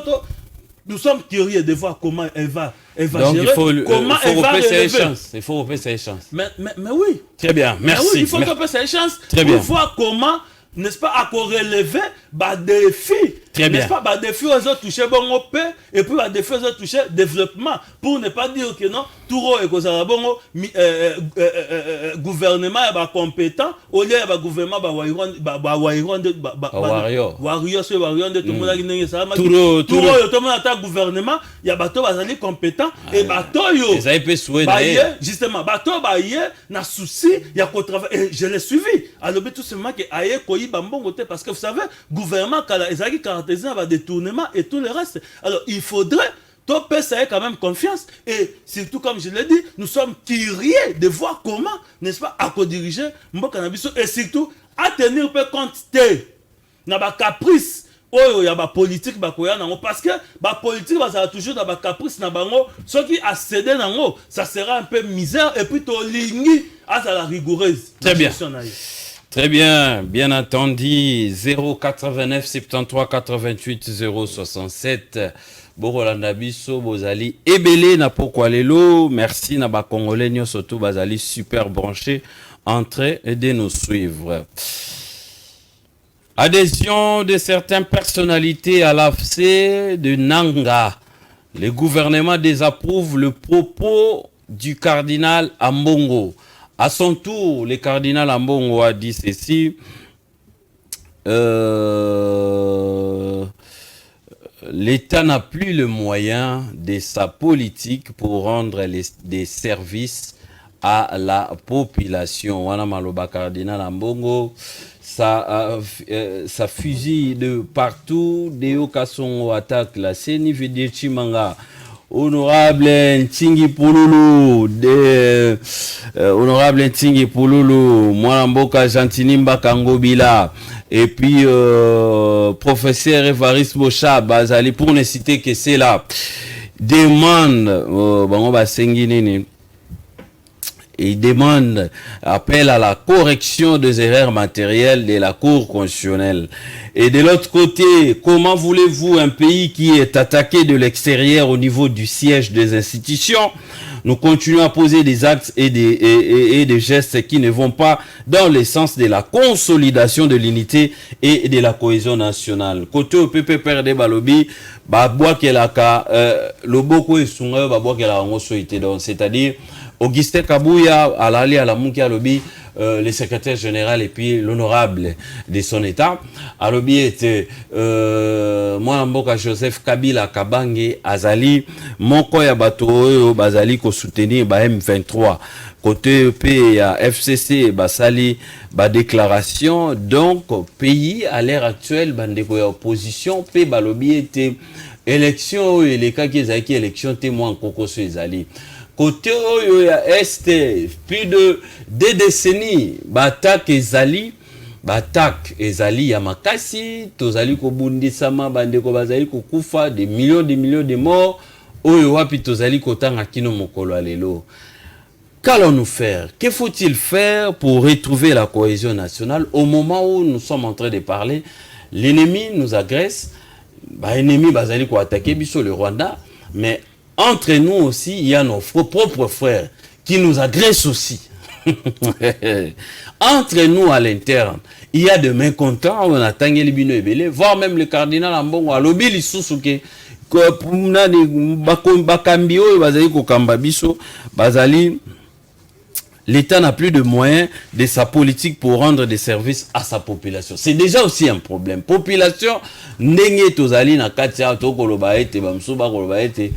Nous sommes curieux de voir comment elle va donc, gérer, comment elle va relever. Il faut repasser ses chances. Mais oui. Très bien, merci. Oui, il faut repasser ses chances pour voir comment, n'est-ce pas, à relever des défis. Très bien. N'est-ce pas, des défis aux autres toucher bon paix et puis des défis aux autres toucher développement. Pour ne pas dire que non, tout le gouvernement est compétent, au lieu de gouvernement, gouvernement, il y a bateau bazali compétent et bateau yo. Justement, bateau na souci, il y a qu'au travail. Et je l'ai suivi. Alors, tout simplement que aye koyi bambongo te parce que vous savez, gouvernement kala ezaki caractérisé par détournement et tout le reste. Alors, il faudrait ça ait quand même confiance et surtout comme je l'ai dit, nous sommes curieux de voir comment, n'est-ce pas, à co-diriger Mboka Nabiso et surtout à tenir peu compte de na ba caprice. Oh, il y a ba politique ba koya nango parce que ba politique va toujours dans ba caprice na bango, ceux qui a cédé nango, ça sera un peu misère et puis to lingi à la rigoureuse. Très bien. Très bien, bien entendu, 089 73 88 067. Borolanda biso bozali ebele na pokwa lelo, merci na ba congolais nyo surtout bazali super branché en train de nous suivre. Adhésion de certaines personnalités à l'AFC de Nanga. Le gouvernement désapprouve le propos du cardinal Ambongo. À son tour, le cardinal Ambongo a dit ceci. L'État n'a plus le moyen de sa politique pour rendre des services à la population. Wana maloba cardinal Ambongo, ça fusille de partout. Deo Kasongo attaque la CENI Védé Chimanga. Honorable Ntingi Pouloulou, honorable Ntingi Pouloulou, Mwanamboka Jantinimba Kangobila, et puis professeur Evariste Bocha, Bazali, pour ne citer que c'est là, demande, il demande, appel à la correction des erreurs matérielles de la Cour constitutionnelle. Et de l'autre côté, comment voulez-vous un pays qui est attaqué de l'extérieur au niveau du siège des institutions? Nous continuons à poser des actes et des gestes qui ne vont pas dans le sens de la consolidation de l'unité et de la cohésion nationale. Côté au PPPRD Balobi, c'est-à-dire Augustin Kabouya, Alali Alamunki Alobi, le secrétaire général et puis l'honorable de son état. Alobi était Mboka Joseph Kabila Kabange Azali, Moko ya bato bazali ko soutenir ba M23. Côté EP à FCC basali ba déclaration donc pays à l'heure actuelle bandeko ya opposition pe balobi était élection et les cas qui ezaki élection témoin kokoso ezali. Côté Est, plus de 2 décennies, batak ezali ya makasi, tozali ko bundisama bandeko bazali ko kufa des millions de morts, oyo wapi tozali ko tanga kino mokolo alelo. Qu'allons-nous faire? Que faut-il faire pour retrouver la cohésion nationale au moment où nous sommes en train de parler? L'ennemi nous agresse, ennemi bazali ko attaquer biso le Rwanda, mais entre nous aussi, il y a nos propres frères qui nous agressent aussi. Entre nous à l'interne, il y a de mécontents, on a tangé les bino ebele, voire même le cardinal Ambongo a lobby li susuke bakambi oyo bazali ko kamba biso bazali. L'État n'a plus de moyens de sa politique pour rendre des services à sa population. C'est déjà aussi un problème. Population, ndenge tozali na katia tokoloba ete bamsuba koloba ete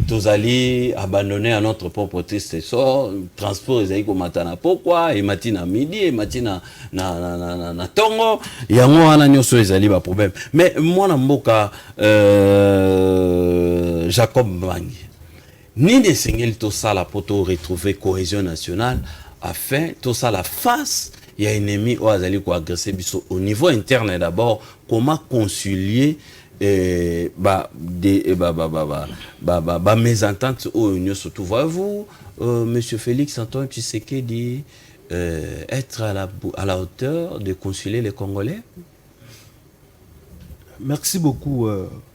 tozali abandonné à notre propre triste sort. Transport ezali ko matana pourquoi et matina midi et matina na tongo yango wana nyoso ezali ba problème. Mais moi na mboka Jacob Mbangi nini esengeli tosala poto retrouver cohésion nationale afin tout ça la face il y a un ennemi ou azali ko agresser biso au niveau interne d'abord, comment concilier mésentente au union surtout. Voyez-vous, Monsieur Félix Antoine Tshisekedi être à la hauteur de concilier les Congolais? Merci beaucoup,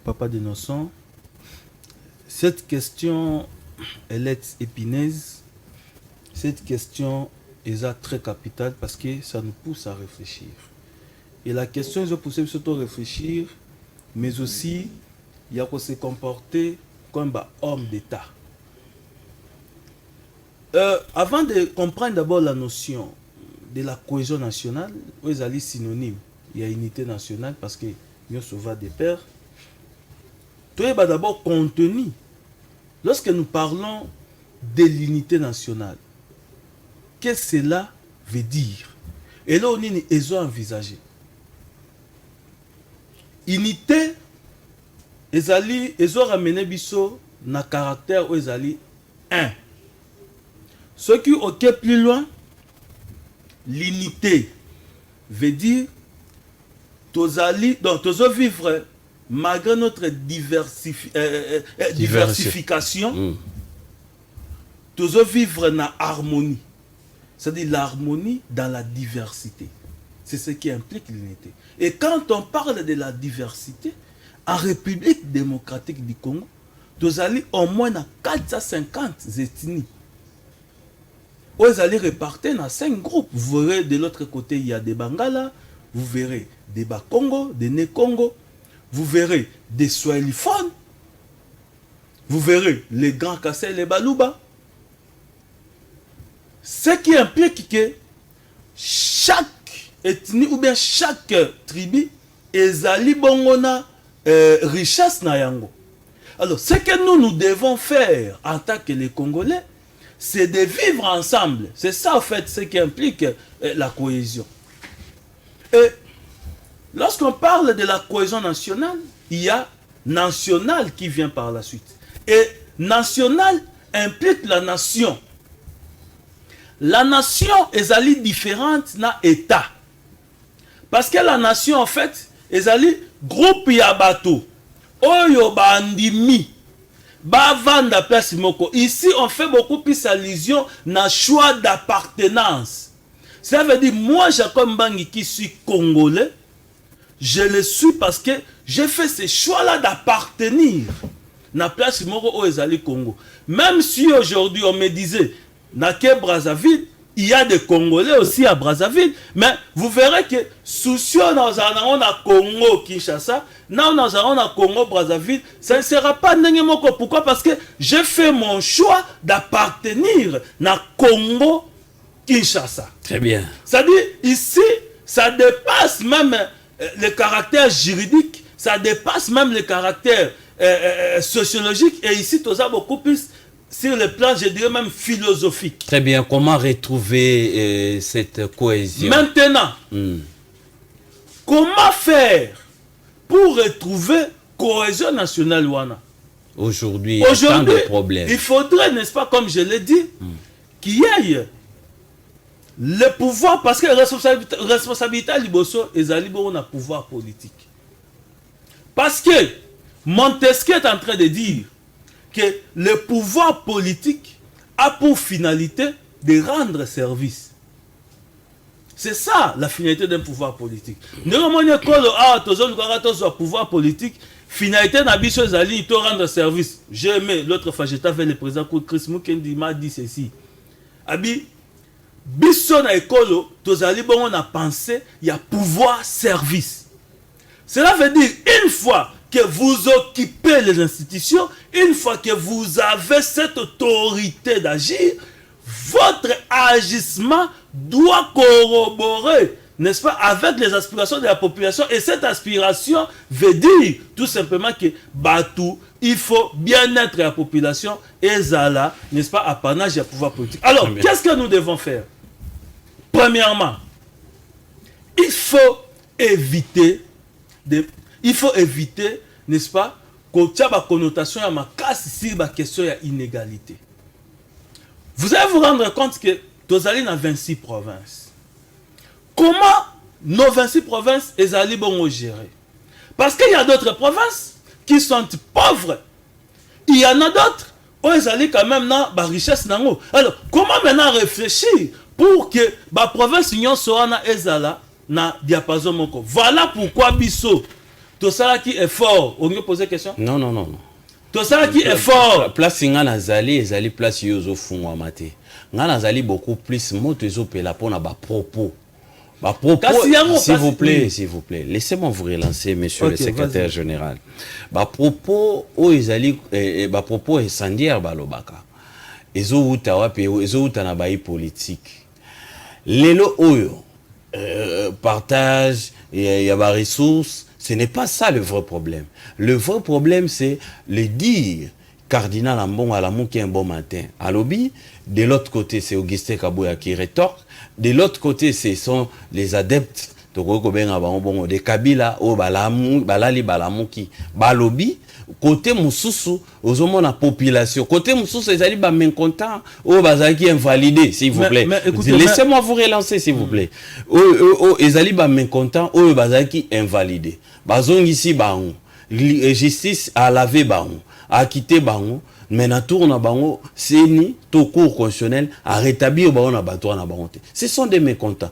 Papa d'Innocent. Cette question, elle est épineuse. Cette question est très capitale parce que ça nous pousse à réfléchir. Et la question, ils ont poussé surtout à réfléchir, mais aussi, il y a qu'on se comporter comme un homme d'État. Avant de comprendre d'abord la notion de la cohésion nationale, ils allaient synonyme. Il y a unité nationale parce que nous sommes des pères. Tout est d'abord contenu. Lorsque nous parlons de l'unité nationale, qu'est-ce que cela veut dire? Et là, on est envisagé. Unité, ils ont ramené biso na caractère où ils allaient un. Ce qui est plus loin, l'unité veut dire tous vivre malgré notre diversification, tous vivre dans harmonie. C'est-à-dire l'harmonie dans la diversité. C'est ce qui implique l'unité. Et quand on parle de la diversité, en République démocratique du Congo, nous allons au moins à 450 ethnies. Vous allez répartir dans 5 groupes. Vous verrez de l'autre côté, il y a des Bangala, vous verrez des Bakongo, des Né-Congo, vous verrez des Swahiliphones, vous verrez les Grands Kassai, les Baluba. Ce qui implique que chaque ethnie ou bien chaque tribu ezali bongona richesse na yango. Alors ce que nous devons faire en tant que les Congolais, c'est de vivre ensemble. C'est ça en fait ce qui implique la cohésion. Et lorsqu'on parle de la cohésion nationale, il y a national qui vient par la suite. Et national implique la nation. La nation est ali différente na État. Parce que la nation, en fait, est ali groupe yabato. Oyo bandimi. Ba vanda place moko. Ici, on fait beaucoup plus allusion na choix d'appartenance. Ça veut dire, moi, Jacob Mbangi, qui suis congolais, je le suis parce que j'ai fait ce choix-là d'appartenir na place moko au ezali Congo. Même si aujourd'hui, on me disait, Naké Brazzaville, il y a des Congolais aussi à Brazzaville, mais vous verrez que soucieux dans un Congo Kinshasa, dans un Congo Brazzaville, ça ne sera pas n'importe. Pourquoi? Parce que j'ai fait mon choix d'appartenir à Congo Kinshasa. Très bien. C'est-à-dire ici, ça dépasse même le caractère juridique, ça dépasse même le caractère sociologique, et ici, tout ça beaucoup plus sur le plan, je dirais même philosophique. Très bien. Comment retrouver cette cohésion? Maintenant, comment faire pour retrouver cohésion nationale wana? Aujourd'hui, il y a tant de problèmes. Il faudrait, n'est-ce pas, comme je l'ai dit, qu'il y ait le pouvoir, parce que la responsabilité à Liboso est à un pouvoir politique. Parce que Montesquieu est en train de dire que le pouvoir politique a pour finalité de rendre service. C'est ça la finalité d'un pouvoir politique. Nous avons un pouvoir politique, finalité n'a biso zali to rendre service. J'ai aimé l'autre fois, j'étais avec le président Chris Mukendi m'a dit ceci. Abi biso na ekolo tozali bon on a pensé il y a pouvoir service. Cela veut dire une fois que vous occupez les institutions, une fois que vous avez cette autorité d'agir, votre agissement doit corroborer, n'est-ce pas, avec les aspirations de la population. Et cette aspiration veut dire tout simplement que Batou, il faut bien-être de la population et Zala, n'est-ce pas, apanage et pouvoir politique. Alors, qu'est-ce que nous devons faire? Premièrement, il faut éviter, n'est-ce pas, qu'on ait une connotation à ma casse sur la question de l'inégalité. Vous allez vous rendre compte que nous allons dans 26 provinces. comment nos 26 provinces ezali bon gérer? Parce qu'il y a d'autres provinces qui sont pauvres. Il y en a d'autres où ezali quand même na ba richesse nango. Alors, comment maintenant réfléchir pour que ba province union soit na ezala na diapason moko? Voilà pourquoi biso to ça qui est fort. On peut poser question? Non. To ça qui est fort. Place nga nazali ezali place yozo fungwa mate. Nga nazali beaucoup plus moto ezopela pona ba propos. Ba propos, s'il vous plaît, laissez-moi vous relancer, monsieur le secrétaire général. Ba propos o ezali ba propos incendiaire balobaka. Ezo uta wapi, ezo uta na bayi politique. Lelo oyo partage et y a ba ressources. Ce n'est pas ça le vrai problème. Le vrai problème, c'est le dire Cardinal Ambon Alamou qui est un bon matin. À lobby, de l'autre côté, c'est Augustin Kabouya qui rétorque. De l'autre côté, ce sont les adeptes de Kabila, Balali Balamouki, Balobi. Côté Moussoussou, aux hommes la population. Côté Moussoussou, les alibas mécontents, au Bazaki invalidé, s'il vous plaît. Laissez-moi vous relancer, s'il vous plaît. Les alibas mécontents, au Bazaki invalidé. Bazong ici, Baon. Justice à laver Baon. À quitter Baon. Maintenant, tourne à Baon. C'est ni tout cours constitutionnel à rétablir Baon à Bato à Baon. Ce sont des mécontents.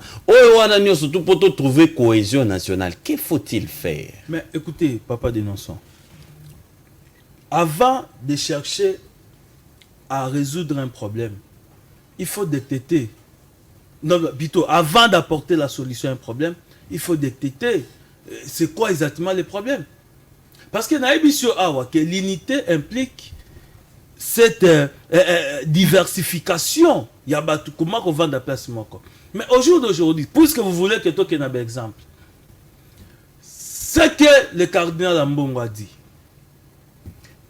Surtout pour trouver cohésion nationale. Que faut-il faire? Mais écoutez, papa dénonçant. Avant de chercher à résoudre un problème, il faut détecter. Non, plutôt, avant d'apporter la solution à un problème, il faut détecter c'est quoi exactement les problèmes. Parce que que l'unité implique cette diversification. Il y a comment on vend la place. Mais au jour d'aujourd'hui, puisque vous voulez que toi ait un exemple, ce que le cardinal Ambongo a dit,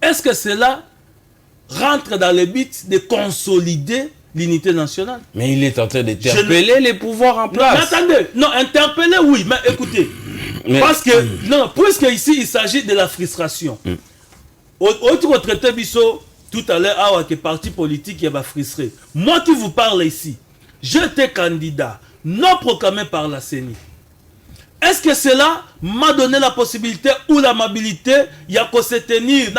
est-ce que cela rentre dans le but de consolider l'unité nationale? Mais il est en train d'interpeller les pouvoirs en place. Non, attendez, non, interpeller, oui, mais écoutez, parce que, non, puisque ici, il s'agit de la frustration. Autre traité, Bisso, tout à l'heure, que parti politique va frustrer. Moi qui vous parle ici, j'étais candidat, non proclamé par la CENI. Est-ce que cela m'a donné la possibilité ou l'amabilité il y a qu'à se tenir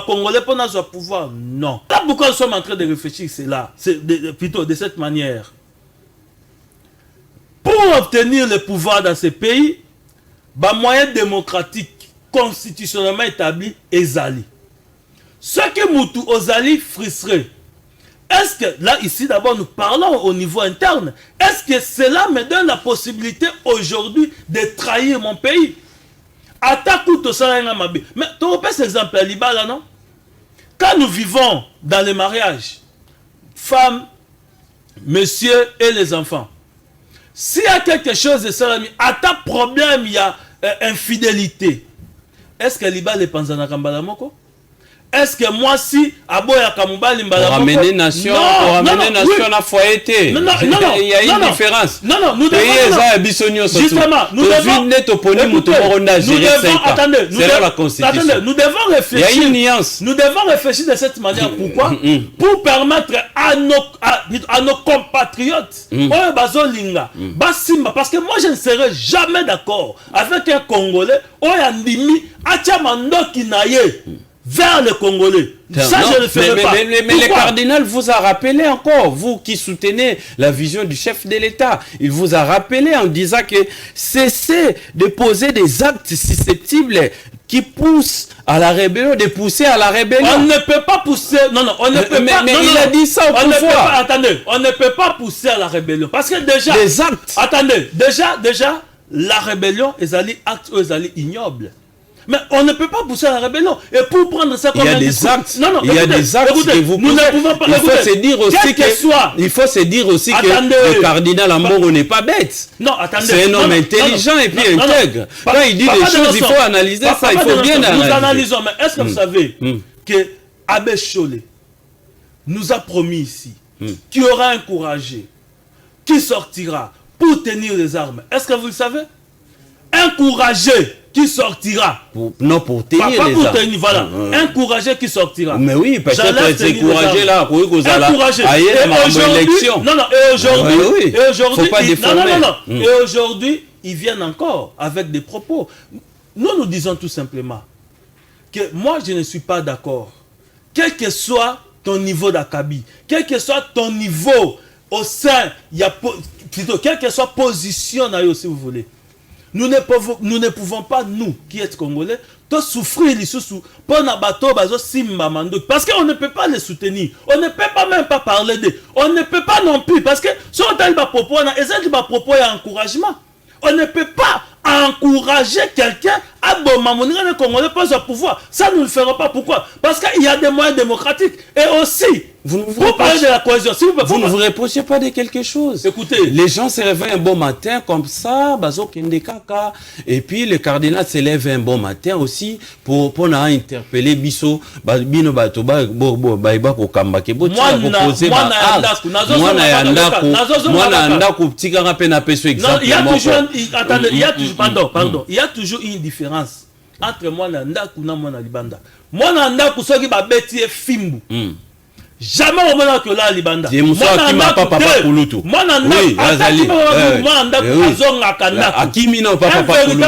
Congolais pour notre pouvoir? Non. Là, pourquoi nous sommes en train de réfléchir, c'est là, plutôt de cette manière. Pour obtenir le pouvoir dans ce pays, moyen démocratique constitutionnellement établi est Ali. Ce que Moutou Ozali frustré. Est-ce que, là, ici, d'abord, nous parlons au niveau interne. Est-ce que cela me donne la possibilité aujourd'hui de trahir mon pays? Mais tu repères cet exemple à Libala, non? Quand nous vivons dans les mariages, femmes, messieurs et les enfants, s'il y a quelque chose de ça, à ta problème, il y a infidélité. Est-ce que Libala est Panzana Kambalamoko? Est-ce que moi si Aboya Kamubali Mbala pour ramener nation à foyer? Il y a une différence. Non, nous devons justement, nous devons réfléchir. Il y a une nuance. Nous devons réfléchir de cette manière. Pourquoi? Pour permettre à nos compatriotes parce que moi je ne serai jamais d'accord avec un Congolais vers les Congolais. Ça, je ne le ferai pas. Mais le cardinal vous a rappelé encore, vous qui soutenez la vision du chef de l'État, il vous a rappelé en disant que cessez de poser des actes susceptibles qui poussent à la rébellion, de pousser à la rébellion. On ne peut pas pousser... Non, on ne peut pas... Mais il a dit ça autrefois. Attendez, on ne peut pas pousser à la rébellion. Parce que déjà... Les actes... Attendez, déjà, la rébellion, ils allaient actes, ils allaient ignobles. Mais on ne peut pas pousser à la rébellion. Et pour prendre ça comme il y a des actes. Il y a des actes que vous pouvez. Il faut se dire aussi que le cardinal Ambongo n'est pas bête. Non, attendez. C'est un homme intelligent et puis intègre. Quand il dit des choses, il faut analyser ça. Il faut bien analyser. Nous analysons. Mais est-ce que vous savez que Abbé Cholé nous a promis ici qu'il y aura un courageux qui sortira pour tenir les armes? Est-ce que vous le savez? Un courageux qui sortira. Non, pour tenir pas les pour armes. tenir, voilà. Un courageux qui sortira. Mais oui, peut-être c'est courageux là. Encouragé. Non, non, et aujourd'hui, oui. Faut pas déformer. Et aujourd'hui, ils viennent encore avec des propos. Nous disons tout simplement que moi, je ne suis pas d'accord. Quel que soit ton niveau d'acabit, quel que soit ton niveau au sein, plutôt, quelle que soit position, si vous voulez, nous ne pouvons pas, nous, qui êtes Congolais, souffrir parce qu'on ne peut pas les soutenir, on ne peut pas même pas parler d'eux, on ne peut pas non plus, parce que si on a des propos, il y a encouragement. On ne peut pas encourager quelqu'un à bombarder le Congolais pour son pouvoir. Ça, nous ne le ferons pas. Pourquoi? Parce qu'il y a des moyens démocratiques. Et aussi, pour parler de la cohésion, si vous ne vous reprochez pas de quelque chose. Écoutez, les gens se réveillent un bon matin comme ça, et puis le cardinal se lève un bon matin aussi pour interpeller Bisso, pardon, il y a toujours une différence entre moi et Ndaku na moi na Libanda. Moi na Ndaku soki ba beti e fimbu. Jamais au moment que là Libanda. Moi na Ndaku azonga kanda. Akimi na papa Kulutu.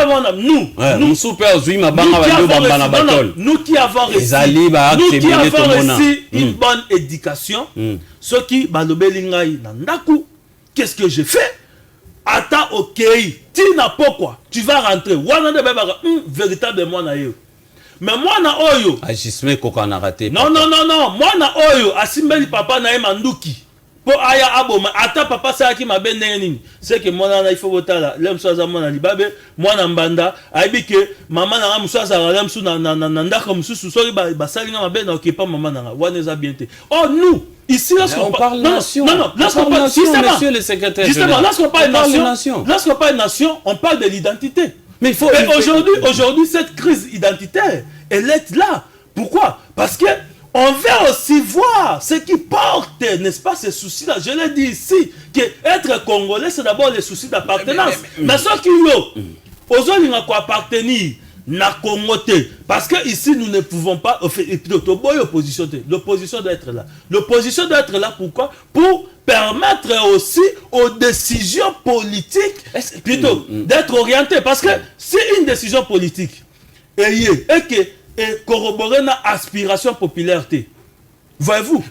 Nous qui avons reçu une bonne éducation, ceux qui balobeli ngai na Ndaku, qu'est-ce que j'ai fait? Attends, ok, tina pourquoi tu vas rentrer. Véritablement na yo. Mais moi na oyo. Agisme koko na raté. Non. Moi na oyo asimbeli papa na manduki. Po aya aboma. Attends papa ça qui m'a ben nini. C'est que moi na il faut voter là. L'homme soit à moi na libabe. Moi na mbanda. Aibi que maman na musa ça l'homme sous na ndaka mususu so ba salinga ma ben ok pas maman na. Waneza bien te. Oh nous. Ici, lorsqu'on parle nation, lorsqu'on parle monsieur le secrétaire général, lorsqu'on parle nation, on parle de l'identité. Mais il faut. Aujourd'hui, cette crise identitaire, elle est là. Pourquoi? Parce que on veut aussi voir ce qui porte, n'est-ce pas, ces soucis-là. Je l'ai dit ici, que être congolais, c'est d'abord les soucis d'appartenance. Mais ce qui est, aujourd'hui, on a appartenir. Parce que ici nous ne pouvons pas l'opposition doit être là. L'opposition doit être là pourquoi? Pour permettre aussi aux décisions politiques plutôt d'être orientées. Parce que si une décision politique est corroborée dans l'aspiration populaire, voyez-vous,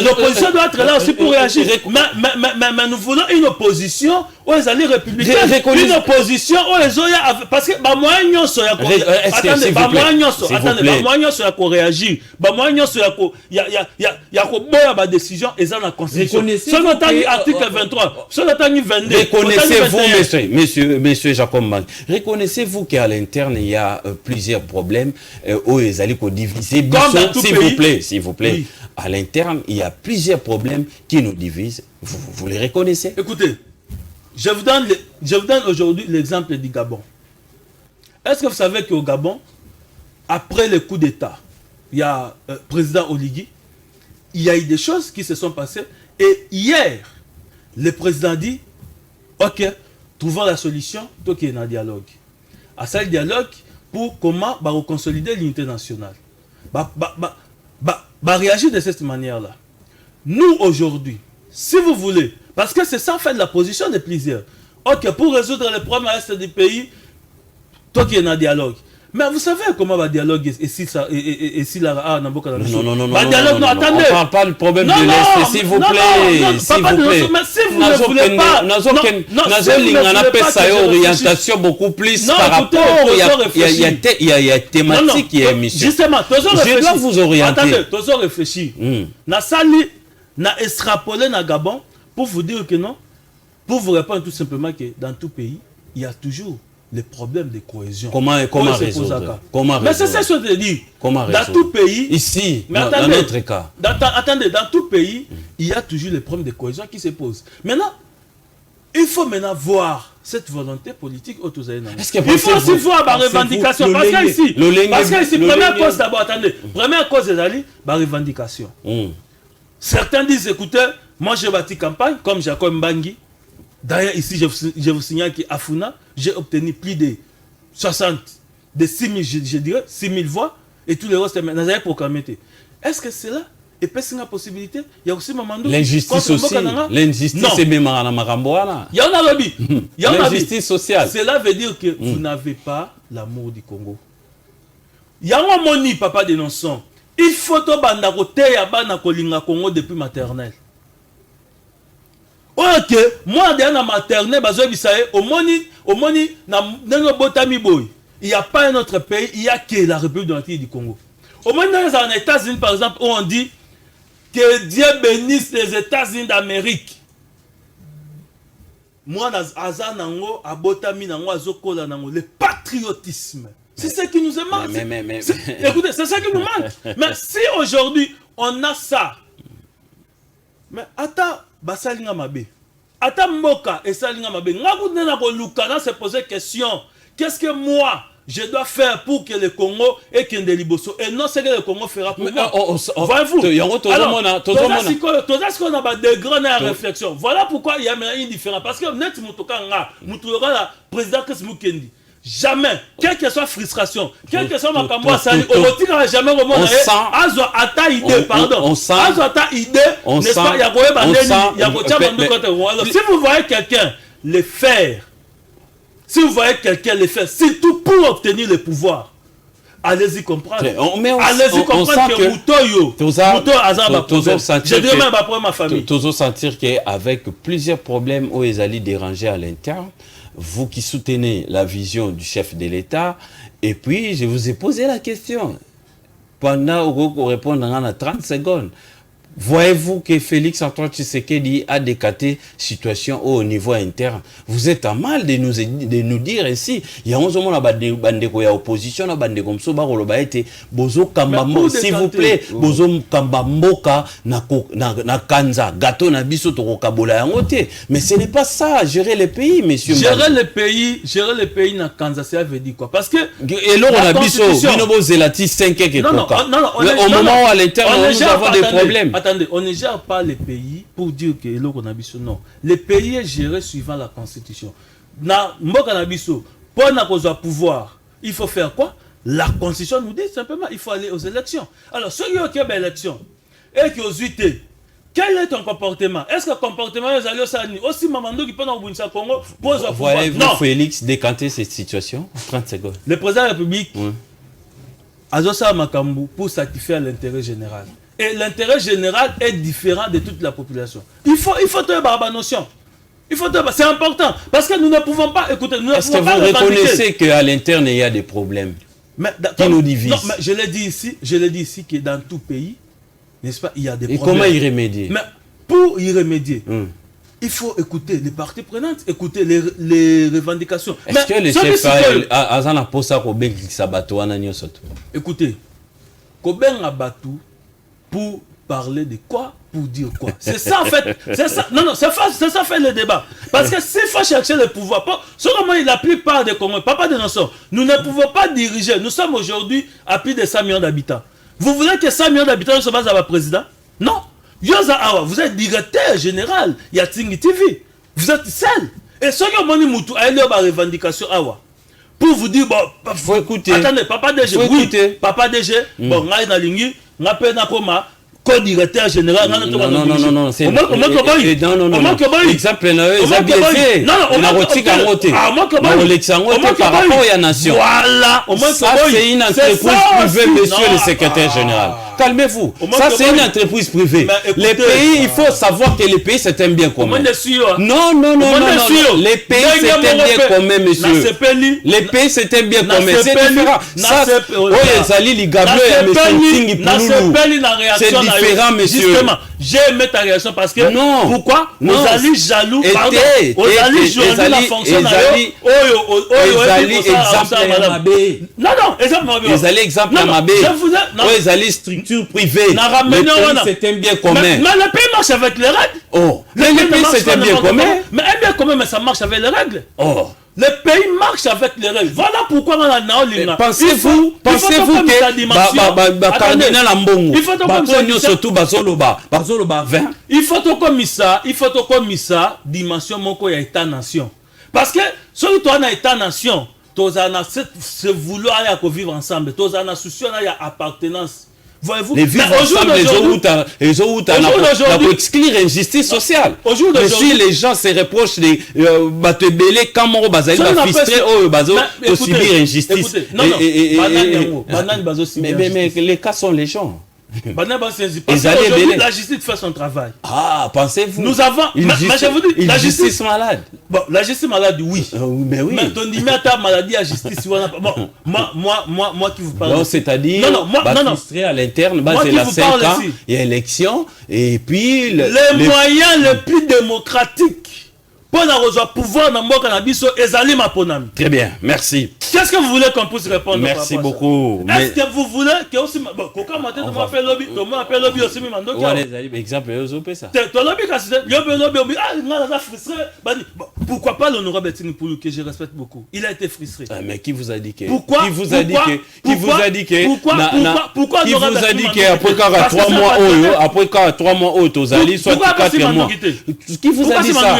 l'opposition doit être là aussi pour réagir. Mais nous voulons une opposition où les alliés républicains, une opposition où les autres, parce que moyen pour réagir, il y a des décisions et ça la constitution. Article 23, reconnaissez-vous, monsieur Jacob Mang, reconnaissez-vous qu'à l'interne il y a plusieurs problèmes où les alliés divisent. S'il vous plaît. À l'interne, il y a plusieurs problèmes qui nous divisent. Vous les reconnaissez? Écoutez, je vous donne aujourd'hui l'exemple du Gabon. Est-ce que vous savez qu'au Gabon, après le coup d'État, il y a président Oligui, il y a eu des choses qui se sont passées. Et hier, le président dit, ok, trouvons la solution, tout qui est dans le dialogue. À ça, le dialogue pour comment consolider l'unité nationale. Réagir de cette manière-là. Nous, aujourd'hui, si vous voulez, parce que c'est ça, en fait, la position de plusieurs. Ok, pour résoudre les problèmes à l'est du pays, toi qui es dans le dialogue. Mais vous savez comment va dialogue et si ça non, attendez. On parle pas du problème de l'Est, s'il vous plaît. S'il vous plaît. Si vous ne voulez pas, orientation beaucoup plus par rapport il y a thématique qui est mission. Justement, je dois vous orienter. Attendez, toujours réfléchir. Na sali, na extrapoler na Gabon pour vous dire que non, pour vous répondre tout simplement que dans tout pays, il y a toujours les problèmes de cohésion. Comment résoudre? Mais c'est ça ce que je te dis. Dans tout pays, ici, dans notre cas. Attendez, dans tout pays, il y a toujours les problèmes de cohésion qui se posent. Maintenant, il faut maintenant voir cette volonté politique autour de nous. Il faut aussi voir la revendication. Parce qu'ici, première cause d'abord, attendez, première cause des alliés, la revendication. Certains disent, écoutez, moi j'ai bâti campagne, comme Jacob Mbangi. D'ailleurs, ici, je vous signale qu'à Funa, j'ai obtenu plus de 60 de 6 000, je dirais, 6 000 voix, et tous les reste, nous avons proclamé. Est-ce que c'est là? Et puis, c'est une possibilité. Il y a aussi Mamandou. L'injustice aussi. L'injustice, c'est même à Maramboana. Il y en a lobby. L'injustice sociale. Cela veut dire que vous n'avez pas l'amour du Congo. Il y a un moni, papa dénonçant. Il faut que banda kote ya bana kolinga Congo depuis maternelle. Ok, moi dans maternelle, au moni na botami boy. Il n'y a pas un autre pays, il n'y a que la République démocratique du Congo. Au moins dans les États-Unis, par exemple, où on dit que Dieu bénisse les États-Unis d'Amérique. Moi, Azanango, Abotami, Nango, Azokola, Nango, le patriotisme. C'est ce qui nous manque. Écoutez, c'est ça qui nous manque. Mais si aujourd'hui, on a ça, mais attends, Basalinga Mabe, attends Moka et Salinga Mabe, Luka se poser question. Qu'est-ce que moi, je dois faire pour que le Congo ait qu'un déliboso et non ce que le Congo fera pour moi. Voyez-vous? Alors, tout ça, ce qu'on a des grandes réflexions. Voilà pourquoi il y a une différence. Parce que net la président Chris Mukendi. Jamais, quelle que soit frustration, quelle que soit ma camoufle, on jamais au monde. Azo ata idée, pardon. Azo ata idée, n'est-ce pas? Il y a quoi si vous voyez quelqu'un le faire, si vous voyez quelqu'un le faire, c'est tout pour obtenir le pouvoir. Allez-y comprendre. Allez-y comprendre que Moutoyo, je dirais même après ma famille. Toujours sentir qu'avec plusieurs problèmes où ils allaient déranger à l'interne, vous qui soutenez la vision du chef de l'État, et puis je vous ai posé la question. Pendant qu'on répond dans 30 secondes, voyez-vous que Félix Antoine Tshisekedi a décaté situation au niveau interne? Vous êtes à mal de nous dire ici. Il y a 11 mois la bande ko ya opposition la bande comme ça ba été bozo kambambo s'il vous plaît bozo kambamboka na kanza gâteau na biso to kabola yango te. Mais ce n'est pas ça gérer le pays monsieur. Gérer le pays na kanza ça veut dire quoi? Parce que et là on a biso binobo zelati 5 que non, au moment où à l'interne nous avons des problèmes. Attendez, on ne gère pas les pays pour dire que l'eau Nabiso, non. Le pays est géré suivant la constitution. Na Mboka Nabiso, pour avoir pouvoir, il faut faire quoi? La constitution nous dit simplement il faut aller aux élections. Alors, ceux qui ont une élection et qui ont zuité, quel est ton comportement? Est-ce que le comportement est allé aussi Mamando qui peut dans le Congo pose au pouvoir? Voyez-vous Félix décanter cette situation? 30 secondes. Le président de la République a Zosa Makambu pour satisfaire l'intérêt général. Et l'intérêt général est différent de toute la population. Il faut te barba notion. C'est important. Parce que nous ne pouvons pas écouter. Est-ce que vous reconnaissez qu'à l'interne, il y a des problèmes qui nous divisent? Non, mais je l'ai dit ici que dans tout pays, n'est-ce pas, il y a des problèmes. Et comment y remédier? Mais pour y remédier, il faut écouter les parties prenantes, écouter les revendications. Est-ce que le chef a posa Koben Sabato Ananiosoto? Écoutez, Koben Abatou, pour parler de quoi? Pour dire quoi? C'est ça en fait. C'est ça. Non, c'est ça fait le débat. Parce que s'il faut chercher le pouvoir, seulement la plupart des Congolais, papa de Nation, nous ne pouvons pas diriger. Nous sommes aujourd'hui à plus de 100 millions d'habitants. Vous voulez que 100 millions d'habitants se basent à la président? Non. Vous êtes directeur général. Il y a Tingi TV. Vous êtes seul. Et ceux qui ont mis Moutou, il y a une revendication. Pour vous dire, bon, faut écouter. Attendez, papa DG, oui, papa DG, bon, on a une ligne, on a peine à comment, co-directeur général, non, c'est non, exemple, par rapport à la nation. Voilà, ça c'est une entreprise privée, monsieur le secrétaire général. Calmez-vous. Ça c'est une entreprise privée. Les pays, il faut savoir que les pays c'est un bien commun. Non. Les pays c'est un bien commun, monsieur. Les pays c'est un bien commun. C'est différent. Ça, c'est différent, monsieur. Justement, j'ai aimé ta réaction parce que pourquoi vous allez jaloux, pardon, vous allez jaloux la fonction ils allaient exemple à Mabé. Ils allaient structure privée. C'est un bien commun. Mais le pays marche avec les règles. Oh, le pays c'est un bien commun. Mais un bien commun, mais ça marche avec les règles. Oh. Le pays marche avec les règles. Voilà pourquoi on a Naolina. Pensez-vous que cardinal Ambongo, il faut comme ça dimension moko ya état nation. Parce que celui toi na état nation, tozana ce vouloir à vivre ensemble, tozana souci il y a appartenance. Voyez-vous, les vivre ensemble, les autres pour exclure l'injustice sociale. Mais si les gens se reprochent de battre quand on va frustré, on subir l'injustice. Mais les cas sont les gens. Aujourd'hui, la justice fait son travail. Ah, pensez-vous? Nous avons. Mais je vous dis, la justice malade. Bon, la justice malade, oui. Mais oui. Mais ton ta maladie à justice, bon, moi qui vous parle. Non, c'est-à-dire, frustré à l'interne, c'est la 5 ans, il y a élection, et puis. Les moyens les plus démocratiques pour avoir pouvoir dans le cannabis, ezali maponami. Très bien, merci. Qu'est-ce que vous voulez qu'on puisse répondre? Merci beaucoup. Est-ce que vous voulez que aussi Coca Maté de m'appelle lobby, de m'appelle lobby aussi mi mando. Exemple, ça. Ton lobby kasi lobby ah frustré. Pourquoi pas l'honorable Etienne Poulou que je respecte beaucoup. Il a été frustré. Mais qui vous a dit que? Pourquoi? Qui vous a dit que? Qui vous a dit que? Pourquoi qui vous a dit que après 3 mois après 3 mois aux alliés soit 4 mois? Qui vous a dit ça?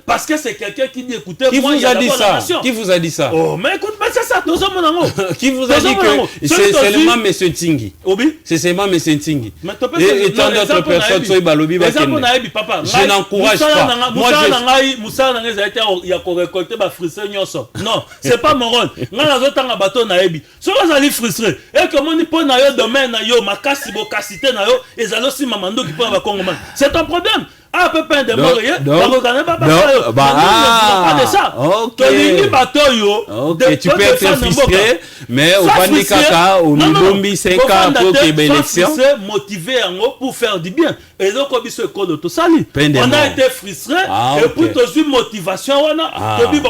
Parce que c'est quelqu'un qui dit écoutez, qui vous a dit ça? Qui vous a dit ça? Oh, mais écoute, mais c'est ça, nous sommes en qui vous a dit que c'est seulement M. Tingui? C'est seulement M. Tingui. Et tant d'autres personnes sont balobi papa. Je n'encourage pas. Moi, Moussa n'a été il y a récolté ma frustré nyonso. Non, c'est pas mon rôle. Nga na zotanga bateau na yebi. So vous allez frustrer. Et comment ni po na yo domaine na yo makasi bo kasité na yo ezalo si mamando qui peut ba Congolais. C'est ton problème. Ah, pépin de mort, pas de ça. Ok, tu peux être frustré, mais au Panikaka, au Nibombi, c'est quand pour qu'il y ait élection. Motivé pour faire du bien. Et donc, on a été frustré, et pour toute une motivation,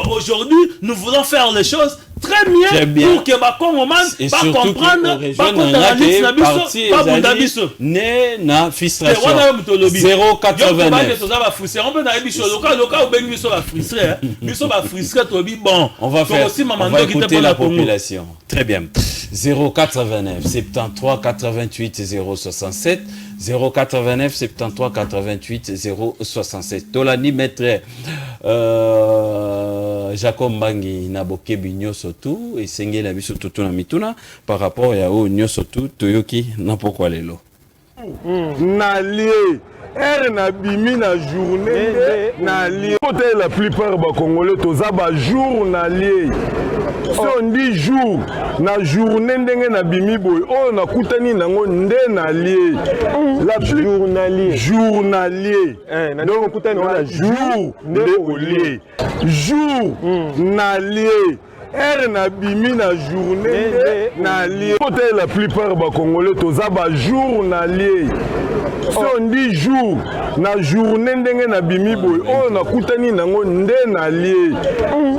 aujourd'hui, nous voulons faire les choses très bien pour que les Congolais comprennent, pas comprennent, né na frustration 0,89. On va écouter la population. Très bien. 0,89 73 88 067 089 73 88 067. Tolani maître Jacob Mbangi Naboke Binyo Sotou et Sengé la biso Tutu na mituna par rapport à o Nyosotu Toyoki n'importe lelo. Nalié R na bimi na journée nalié. Côté la plupart ba Congolais toza ba jour nalié. Si on dit jour na journée ndenge na bimi boy oh na kutani nango nde nalié. La journalier. Journalier. Donc kutani na jour nde olié. Jour nalié. R na bimi na journée na lié. Côté la plupart ba Congolais toza ba jour na lié. Si on dit jour na journée ndenge na bimi boy oh na kutani nango nde na lié.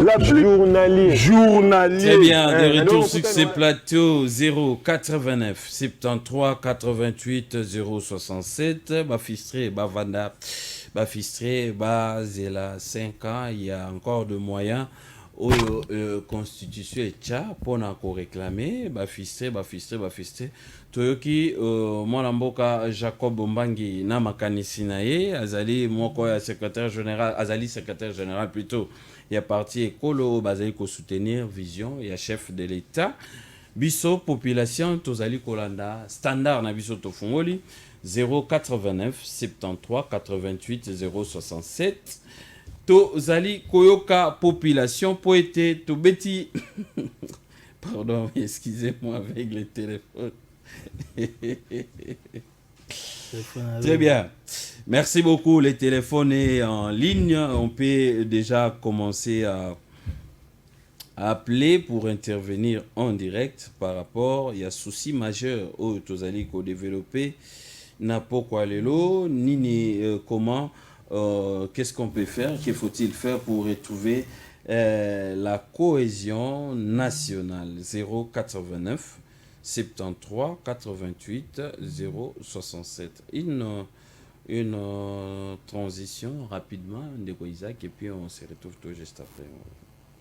La journalier. Journalier. Très bien, de retour sur ces plateaux 089 73 88 067 Bafistré Bavanda Bafistré Bazela 5 ans, il y a encore de moyens. Constitution et tcha pour réclamer Bafistré Toyoki Mwanamboka Jacob Mbangi na makanisi naye azali moko ya secrétaire général plutôt il y a parti écolo bazali ko soutenir vision il y a chef de l'état biso population tozali kolanda standard na biso to fungoli 089 73 88 067 Tozali Koyoka population poété to beti. Pardon, excusez-moi avec le téléphone. Très bien. Merci beaucoup. Le téléphone est en ligne. On peut déjà commencer à appeler pour intervenir en direct par rapport. Il y a souci majeur au Tozali ko développer. Na pourquoi lelo ni comment. Qu'est-ce qu'on peut faire? Que faut-il faire pour retrouver la cohésion nationale? 089 73 88 067. Une transition rapidement de Isaac et puis on se retrouve tout juste après.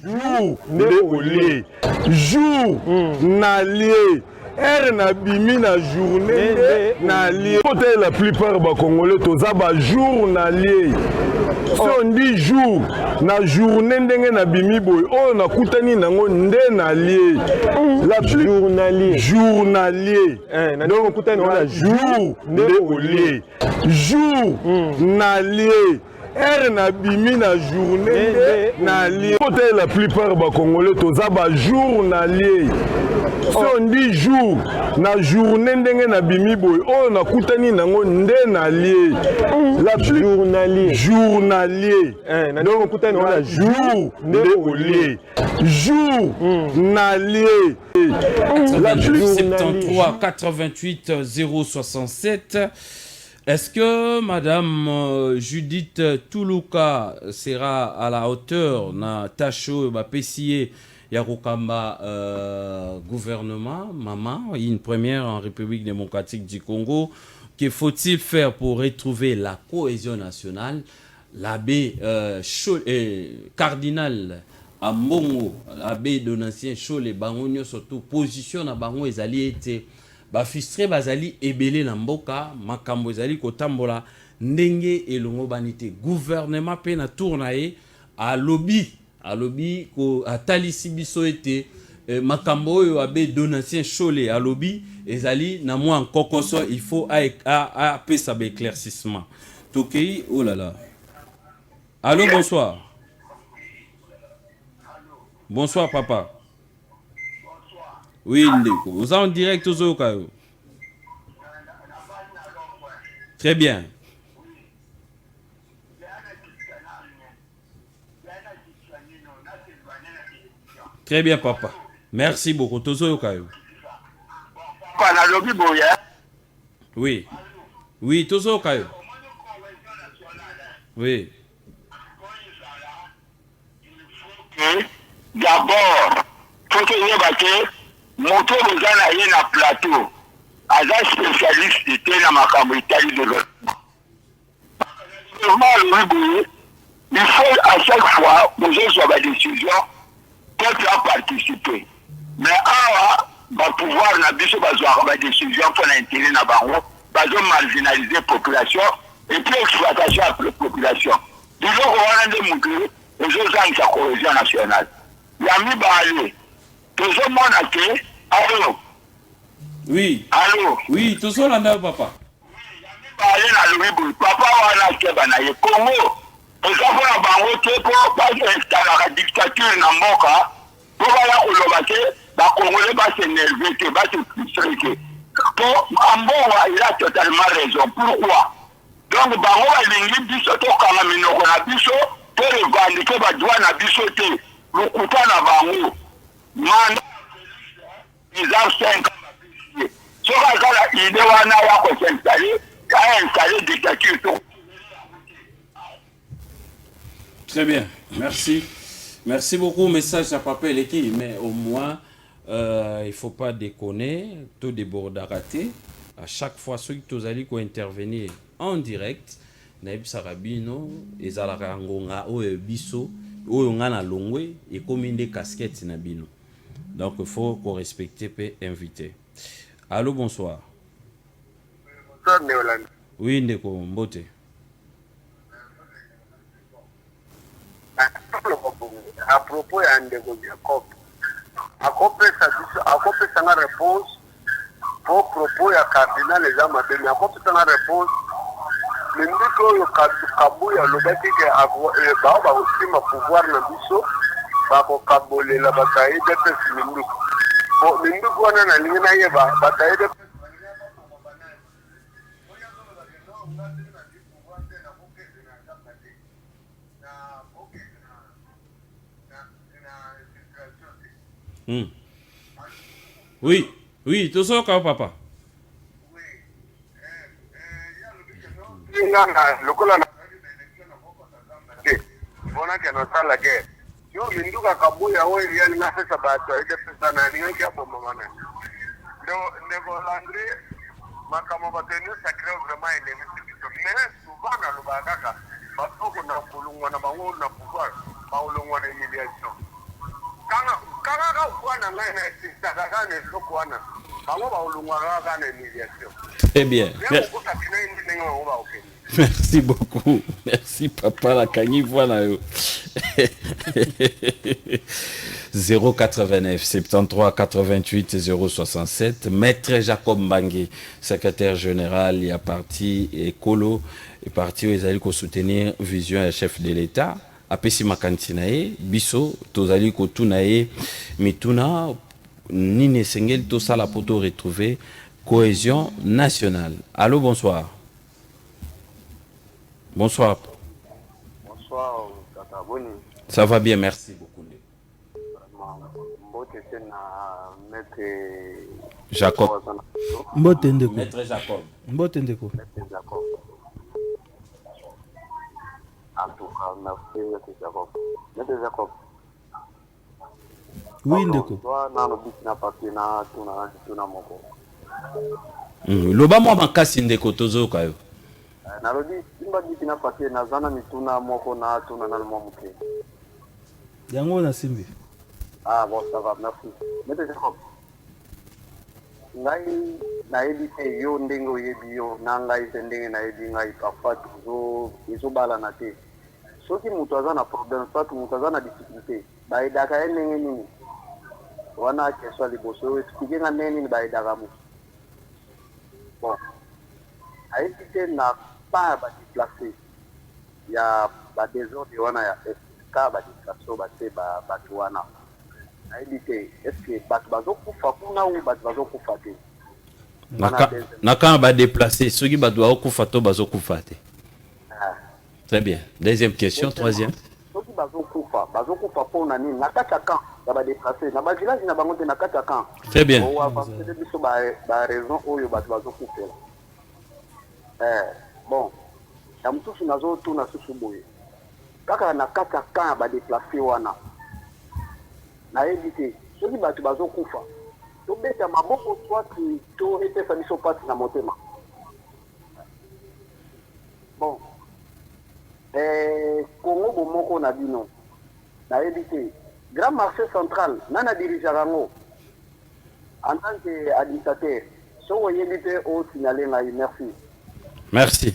jour nde olie jour na lie ere na bimi na journée nde na lie côté la plupart ba congolais toza ba jour na lie si on dit jour na journée ndenge na bimi boy oyo nakutani nango nde na lie la journalier donc okutani na jour nde olie jour na lie ere na bimi na journée nde na lie côté la plupart ba congolais toza ba jour na lie si on dit jour na journée ndenge na bimi boy oyo nakutani nango nde na lie la journalier donc okutani na jour nde olie jour na lie la 73 88 067. Est-ce que Madame Judith Toulouka sera à la hauteur na Tacho Bapessier Yarokamba gouvernement, maman, une première en République démocratique du Congo? Que faut-il faire pour retrouver la cohésion nationale? L'abbé cardinal Ambongo, l'abbé Donatien Chole Bangonyo surtout position na bango ezali été bafistre bazali ebele na mboka makambo ezali kotambola ndenge elongo banité gouvernement pe na tournaye a lobby ko atalisi biso ete makambo oyo abe Donatien Chole a lobby ezali na moi en kokoso il faut a pesa ba éclaircissement tokei oh là là. Allô, bonsoir. Bonsoir papa. Oui, Ndeko. Vous êtes en direct aux Okayo. Très bien. Très bien, papa. Merci beaucoup. Tozo Okayo. Oui. Oui, Tozo Okayo. Oui. D'abord, faut que vous battez. Moto Bozana est na plateau. Aza spécialiste était dans ma Italie de l'autre. Il faut à chaque fois poser sur la décision pour participer. Mais va pouvoir na biso bazoa la décision pour l'intérêt na bango, bazo marginaliser la population et puis exploitation à la population. Il faut qu'on ait des montrer les autres gens qui sont cohésion nationale. Il y a mis balé. Tout le monde a été. Allô? Oui. Allô? Oui, tout ça là, papa. Allez dans le Bible. Papa, on a été banaye. Congo. Et ça, pour la banque, pour pas installer la dictature dans le Moka, pour la colobater, la Congolais va s'énerver, va se frustrer. Pour Ambonga, il a totalement raison. Pourquoi? Donc, bango, il y a biso to kamamino na biso, pour revendiquer ba droit na biso te. Le coupa na bango. Mandat ils ont 5 ans. Ce qu'on a idée, on a installé dictature. Très bien, merci. Merci beaucoup. Message à papa Leki, mais au moins, il ne faut pas déconner. Tout déborde à rater. À chaque fois, ceux qui ont allé intervenir en direct, Naïb Sarabino, Ezala Ngonga, Biso, Oyongana Longwe, et comme des casquettes Nabino. Donc, il faut qu'on respecte et inviter. Allô, bonsoir. Bonsoir, Néolande. Oui, Ndeko, Mbote. À propos de Ndeko Jacob, à une réponse pour propos de cardinal les hommes à une réponse. Mais nous, Kabouya, le bâti qui a aussi ma pouvoir dans le biseau. Bako kabole la bataille de pesi minduku. Bon, minduku wana na lingina ye bataille de Oui, oui, tout ça quand papa. Oui. Il y a le colonel. Bon, on a la guerre. Yo minduka Kabuya wewe yani na pesa bato ile pesa na ni yake hapo mama. Ndio Landry makamo bateni sacré vraiment il est mais souvent na lubakaka batoko na kulungwa na bango na pouvoir baulungwa na humiliation. Très bien. Merci beaucoup. Merci papa la kanyi voilà. 089 73 88 067. Maître Jacob Mbangi, secrétaire général, il y a parti écolo et parti où ils allaient soutenir vision et chef de l'État. Apesi makantinae biso tozali kotunae mituna nine sengel to sala poto retrouver cohésion nationale. Allô, bonsoir. Bonsoir. Bonsoir, Tata Boni. Ça va bien, merci beaucoup. Jacob. Mbote ndeko. Maître Jacob. Mbote ndeko. En tout cas, merci, Maître Jacob. Maître Jacob. Oui, ndeko. Toi, nano bisina papier na tuna moko. Loba mwa makasi ndeko tozo kayo. Nalobi simba bisina papier na zana mituna moko na tuna na mwa muke. Yango na simbi. Ah bon, ça va, merci. Maître Jacob. Ngai na ebi te yo ndengo yebi yo na ngai te ndenge na ebi ngai parfois izo bala na te. Soki mutu aza na problème, soit mutu aza na difficulté, baedaka ye ndenge nini wana keswa liboso explique nga ndenge nini baedaka mu. Bon, ayebi te na pa badéplacé ya badésordre wana ya ka badéplacé bate bato wana. Ayebi te eske bato bazokufa kuna ou bato bazokufa te. Naka badéplacé, soki bato bazokufa to bazokufa te. Très bien. Deuxième question, troisième. Soki bazokufa po na nini na kati ya camp ya badéplacé na bavillage na bango te na kati ya camp. Très bien. Owabansele biso ba raison oyo bato bazokufela. Bon, ya mosusu nazotuna susu boye kaka na kati ya camp ya badéplacé wana nayebi te soki bato bazokufa tobeta maboko twati to epesa biso pasi na motema. Bon, Congo bomoko na bino nayebi te grand marché central nana dirigeaka yango en tant que administrateur soko oyebi te o signale ngai. Merci. Merci.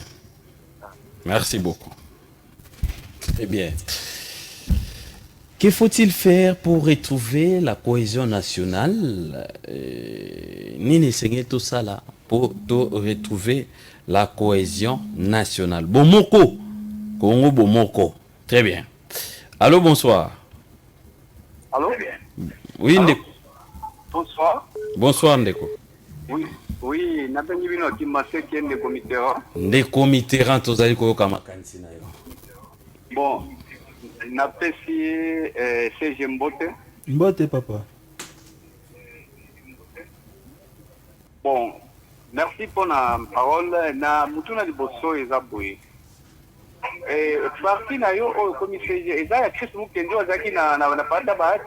Merci beaucoup. Très bien. Que faut-il faire pour retrouver la cohésion nationale? Nini senge tout ça là pour retrouver la cohésion nationale. Bomoko. Congo Bomoko. Très bien. Allô, bonsoir. Allô? Oui, Allô? Ndeko. Bonsoir. Bonsoir, Ndeko. Oui, nabengi bino Kimase qui est Ndeko Mitterrand. Ndeko Mitterrand, tozali koyoka makanisi na yo. Bon, napesi CG Mbote. Mbote papa. Bon, merci pour la parole. Na mutuna liboso ezaboye. Parti na yo au commissaire eza ya Chris Mukende ozaki na panda ba.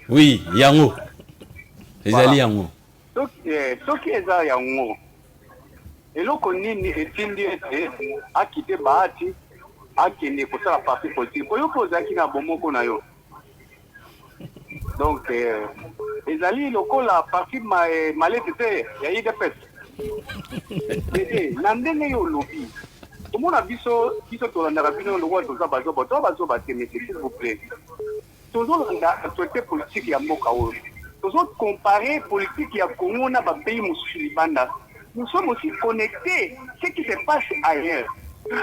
Oui, yango. Ezali yango. Soki eza yango. Eloko nini etindi ete akite bahati akende kosala parti politique. Oyo kozaki na bomoko na yo. Donc ezali lokola parti malete te ya IDPS. Na ndenge yo lobi. Tomona biso tolandaka bino lokola toza bazoba te, s'il vous plaît. Tozolanda actualité politique ya mboka oyo. Comparer politique ya Congo na ba pays mosusu libanda. Nous sommes aussi connectés ce qui se passe ailleurs.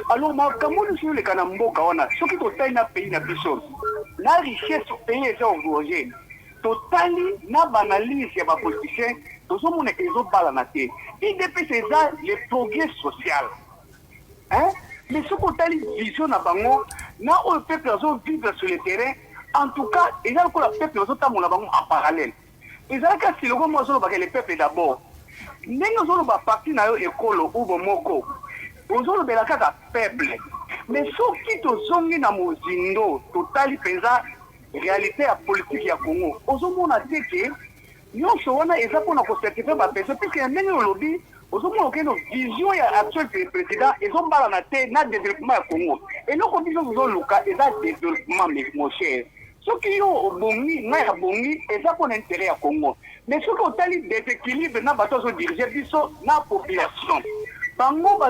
Alors makambo nous le kana mboka wana soki totali na pays na biso la richesse pays est engorgée totali na banalise ya ba politiciens tozomona ke ezobala na te IDP c'est ça le progrès social mais ce totali vision na bango na au peuple azo vivre sur le terrain en tout cas il y a encore le peuple azo tamola bango en parallèle ezalaka si logo mo zo ba le peuple d'abord ndenge zo ba parti na yo ekolo ou bomoko ozo bela kaka peuple mais soki tozongi na mozindo totali penza réalité ya politique ya Congo ozomona te ke nyonso wana eza pona ko certifier ba personne puisque ndenge olobi ozomona okendo vision ya actuel président ezombala na te na développement ya Congo et loko biso zoluka eza développement mon cher Ce qui est au Bongi, n'a Bongi, et ça pour l'intérêt à Congo. Mais ce qu'on a dit déséquilibre, n'a pas besoin de diriger la population. Bango,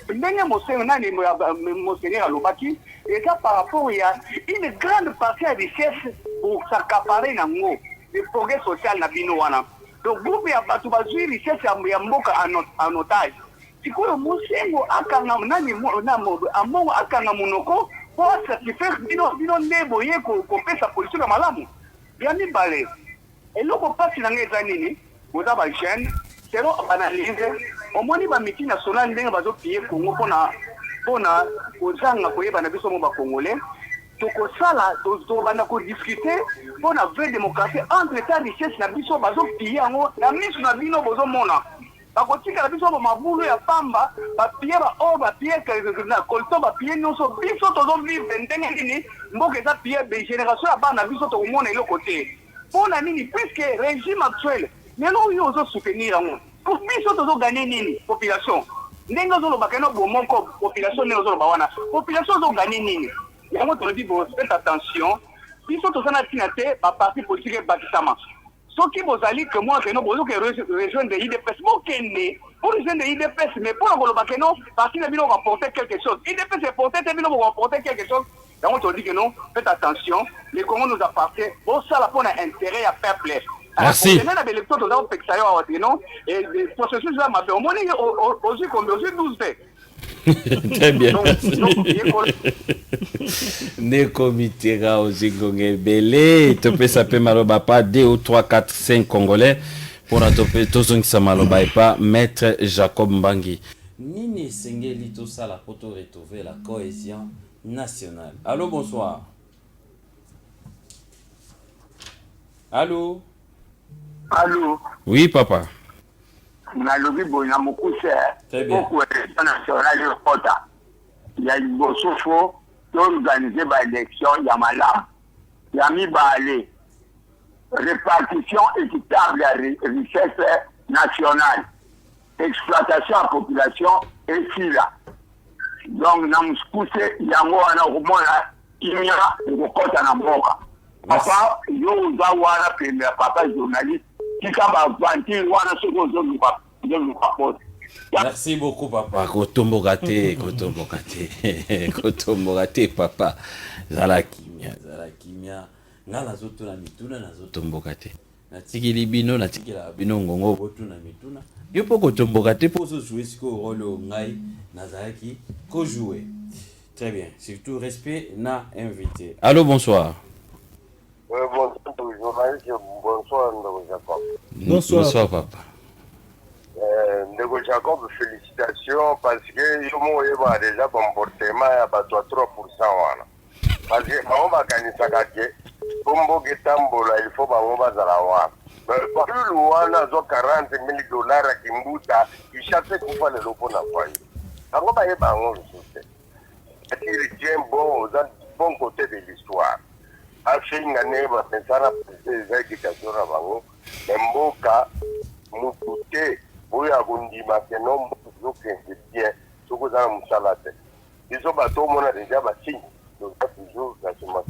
ndenge monseigneur Alobaki, et ça par rapport à une grande partie de richesse pour s'accaparer dans le progrès social na binowana. Donc, groupe ya batu bazui richesse ya mboka en otage. Sikoyo musengo akanga nani amongo akanga monoko pour satisfaire bino ndebo ye ko pesa politique na malamu. Bien mibale. Et loko pasi na ngeza nini? Boza ba jeune, c'est bon analyse. Au moins ba miti national ndenge bazo pier Congo pona kozanga koyeba na biso mo ba congolais. Toko sala to bana ko discuter pona vraie démocratie entre état richesse na biso bazo pier yango na miso na bino bozo mona. Bakotika na biso ba mabulu ya pamba ba pier ba o ba pier na kolto ba pier nyonso biso tozo vivre ndenge nini mboka eza pier be génération ya bana biso to mona ile côté. Pona nini puisque régime actuel lelo yo ozo soutenir yango. Pour biso tozo gagner nini population. Ndenge ozo lobaka no bomoko population ne ozo loba wana. Population ozo gagner nini. Yango to dit bon faites attention. Biso tozo na tinate ba parti politique bakisama. Ce qui vous a dit que moi, que nous avons rejoindre l'IDPS, pour rejoindre l'IDPS, mais pour que nous, parce que nous avons apporté quelque chose. L'IDPS est porté, nous avons apporté quelque chose. Donc on dit que non, faites attention, les Congo nous appartient, bon ça là pour l'intérêt à faire plaisir. Merci. Et le processus là m'a fait au moins aussi comme 12 faits. Très bien. Neko Mitera Ozigonge Belé, Topé Sapé Maloba pas 2 ou 3, 4, 5 Congolais pour la Topé Tozong Samaloba et pas Maître Jacob Mbangi. Nini Sengeli tout ça la pour retrouver la cohésion nationale. Allô, bonsoir. Allô. Allô. Oui, papa. Nalobi boina mukuse beaucoup national kota ya bosofo d'organiser ba élection ya malam ya mibale répartition équitable ya richesse nationale exploitation à population et sila donc na mukuse yango wana komona kimia ngokota na mboka papa yo uzawana pembe papa journaliste. Merci beaucoup, papa. Kotombogate, papa. Zalakimia. Ngala zoto na mituna na zotombogate. Na tikili bino na tikila bino ngongo botu na mituna. Yo poko tombogate pour se jouer ce rôle ngai nazaki ko jouer. Très bien. Surtout respect na invité. Allô, bonsoir. Bonsoir, Ndego Jacob. Bonsoir, papa. Ndego Jacob, félicitations parce que je m'ai déjà comportement à 3%. Parce que on va gagner ça Bombo Getambola, il faut pas Zalawa. Par le loin, $40 000 à Kimbuta, il chasse qu'on va le lopo na foyer. On va y avoir un soutien. Il tient bon côté de l'histoire. Afin neba pensana za éducation na bango mboka mutute boya kundima keno mutuke bien soko za musalate izo bato mona déjà ba signe donc toujours la semence.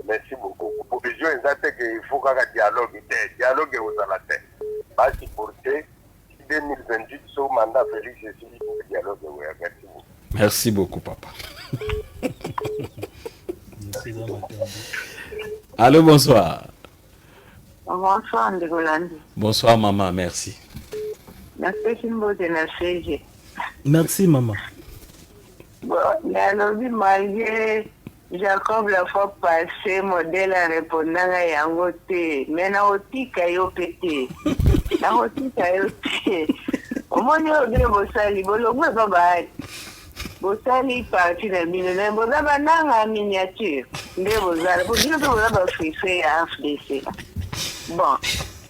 Merci beaucoup pour les jeunes que il faut qu'un dialogue aux salate basi porter 2028 so mandat Félix et le dialogue. Merci beaucoup, papa. Allô, bonsoir. Bonsoir, Ndegolandi. Bonsoir, maman, merci. Merci, maman. Bon, malgré Jacob la fois passée, modèle en répondant à Yangote, mais na otika yo pété. Na otika yo pété. Au moins, il y a des bossali, bologwe babay. Bossali parti de bino, bozaba nanga miniature. Nde bozala, bozala bozaba frisé à FDC. Bon,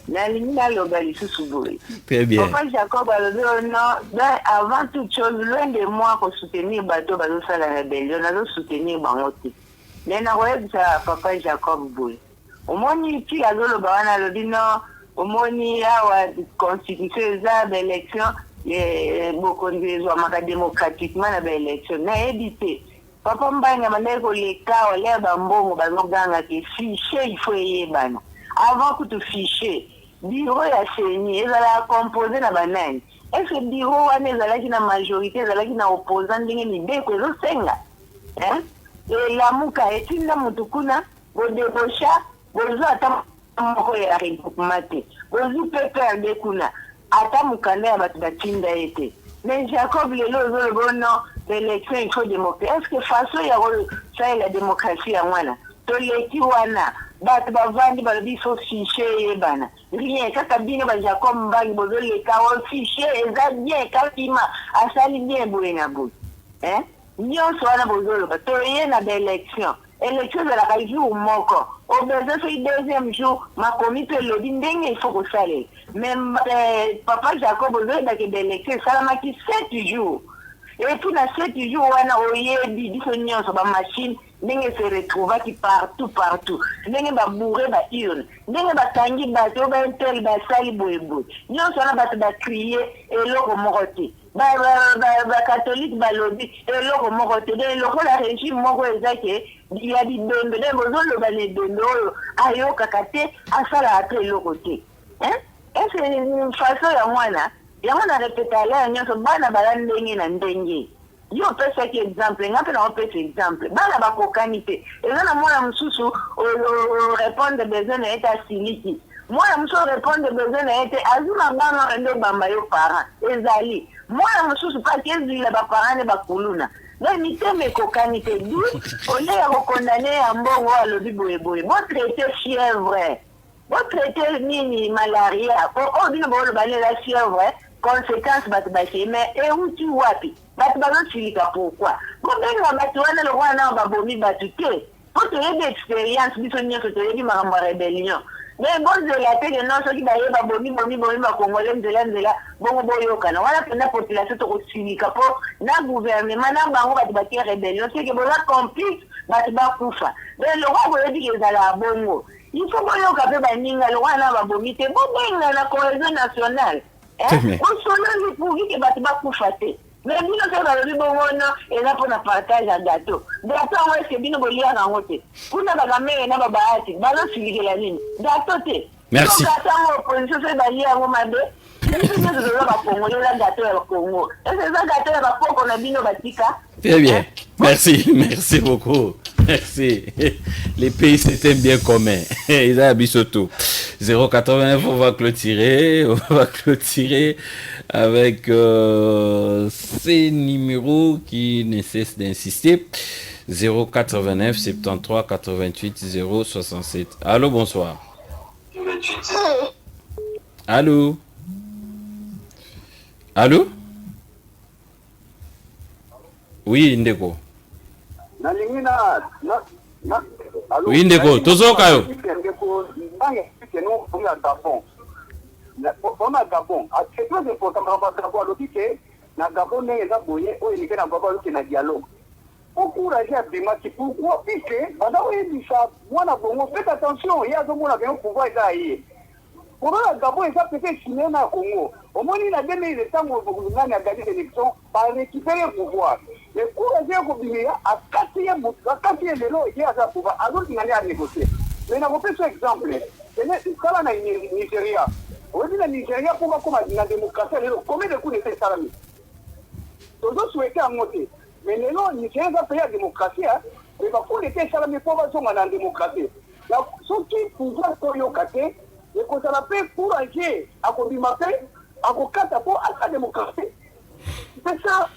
la ligne à l'obalisou souboui. Très bien. Papa Jacob a dit non, avant toute chose, loin de moi pour soutenir bateau, bateau ça la rébellion, on a soutenir Bangote. Mais na ouais ça Papa Jacob boui. Au moins il a dit le bawana le dit non, au moins il y a constitution des élections, les beaucoup de démocratiquement la élection. Na évité. papa mbanga mandai koleka wale bambongo bazoganga ke fichier il faut yebana avant que tu fichier bureau ya seni ezala composé na banani est-ce que bureau wana ezalaki na majorité ezalaki na opposant ndenge mibeko ezosenga elamuka etinda mutu kuna bodebosha bozwa ata moko ya regroupement te bozwi PPRD kuna ata mukanda ya bato batinda ete mais Jacob lelo ozoloba non l'élection il faut démocratie est-ce que façon ya kosalela la démocratie ya mwana toleki wana bato bavandi balobi so fichier yebana rien kaka bino ba Jacob Mbangi bozoleka o fichier eza bien kakima asali bien boye na boye nyonso wana bozoloba toye na baélection élection ezalaka jour moko obeze soki deuxième jour makomi mpe elobi ndenge il faut kosalela mais papa Jacob ozoyebaki baélection esalamaki 7 jours et puis na 7 jours wana oyebi biso nyonso bamachine ndenge se retrouvaki partout ndenge babourre baurne ndenge bakangi bato oyo baintel basali boyeboye nyonso wana bato bakrie eloko moko te bakatholike balobi eloko moko te de lokola régime moko eza ke ya bidondo nde bozoloba na edondo oyo ayokaka te asalaka te eloko te ese façon ya mwana yango na repeta ala nyonso bana bala ndenge na ndenge yo opesaki exemple nga mpe na opesa exemple bana bakokani te eza na mwana mosusu orépondre besoin na ye te asiliki mwana mosusu orépondre besoin na ye te azwi mabanga nde obamba yo parent ezali mwana mosusu pasi ezwila baparent ne bakuluna donc mitema ekokani te du ole ya kokondane ya mbongo alobi boyeboye botraite fièvre botraite nini malaria oyo bino booloba lela fièvre conséquence bato bake mais euti wapi bato bazosilika pourquoi bobenga bato wana lokwana nao babomi bato te po toyebi expérience biso nyonso toyebi makambo ya rébellion mais bozela te ke non soki bayeba bomi bakongole nzela bongo boyokana wana mpena population tokosilika mpo na gouvernement na bango bato batie rébellion seke boza complice bato bakufa mais lokwa boyebi ke ezala bongo il faut boyoka mpe baninga lokwana na babomi te bobenga na cohésion nationale osolozi pourvi ke bato bakufa te mais bino soki balobi bongono eza mpona partage ya gato gato yango eske bino boliaka yango te kuna bakamere na babaati bazosilikela nini gato te merci gato yango opposition soki balia yango mabe biso nyonso toza bakongole eza gato ya bakongo ese eza gato ya bapoko na bino batika très bien merci beaucoup. Merci. Les pays, c'était bien commun. Ils ont habillé surtout. 089, on va clôturer avec ces numéros qui ne cessent d'insister. 089 73 88 067. Allô, bonsoir. Allô? Allô? Oui, Ndeko. Oui, Ndeko, tozoka yo. na Gabon neza boye o elike na baba luki na dialogue encourager abimaki pourquoi puisque banda oyebisa mwana bongo faites attention il y a azomona ke pouvoir eza ye pourquoi la Gabon eza peut-être signé na Congo omoni na 2000 ntango ngani a gagné l'élection par récupérer pouvoir mais encourager ko bimia a quatrième lelo il y a ça pouvoir alors ngani a négocier mais na kopesa exemple kala na Nigeria aujourd'hui na Nigeria pour comme la démocratie lelo combien de coups d'État salami tozo souhaiter à monter mais lelo Nigeria va payer la démocratie mais va coups d'État salami pour va songa na démocratie la soki pouvoir koyokate et qu'on ça peut encourager à kobima pe à kokata pour la démocratie c'est ça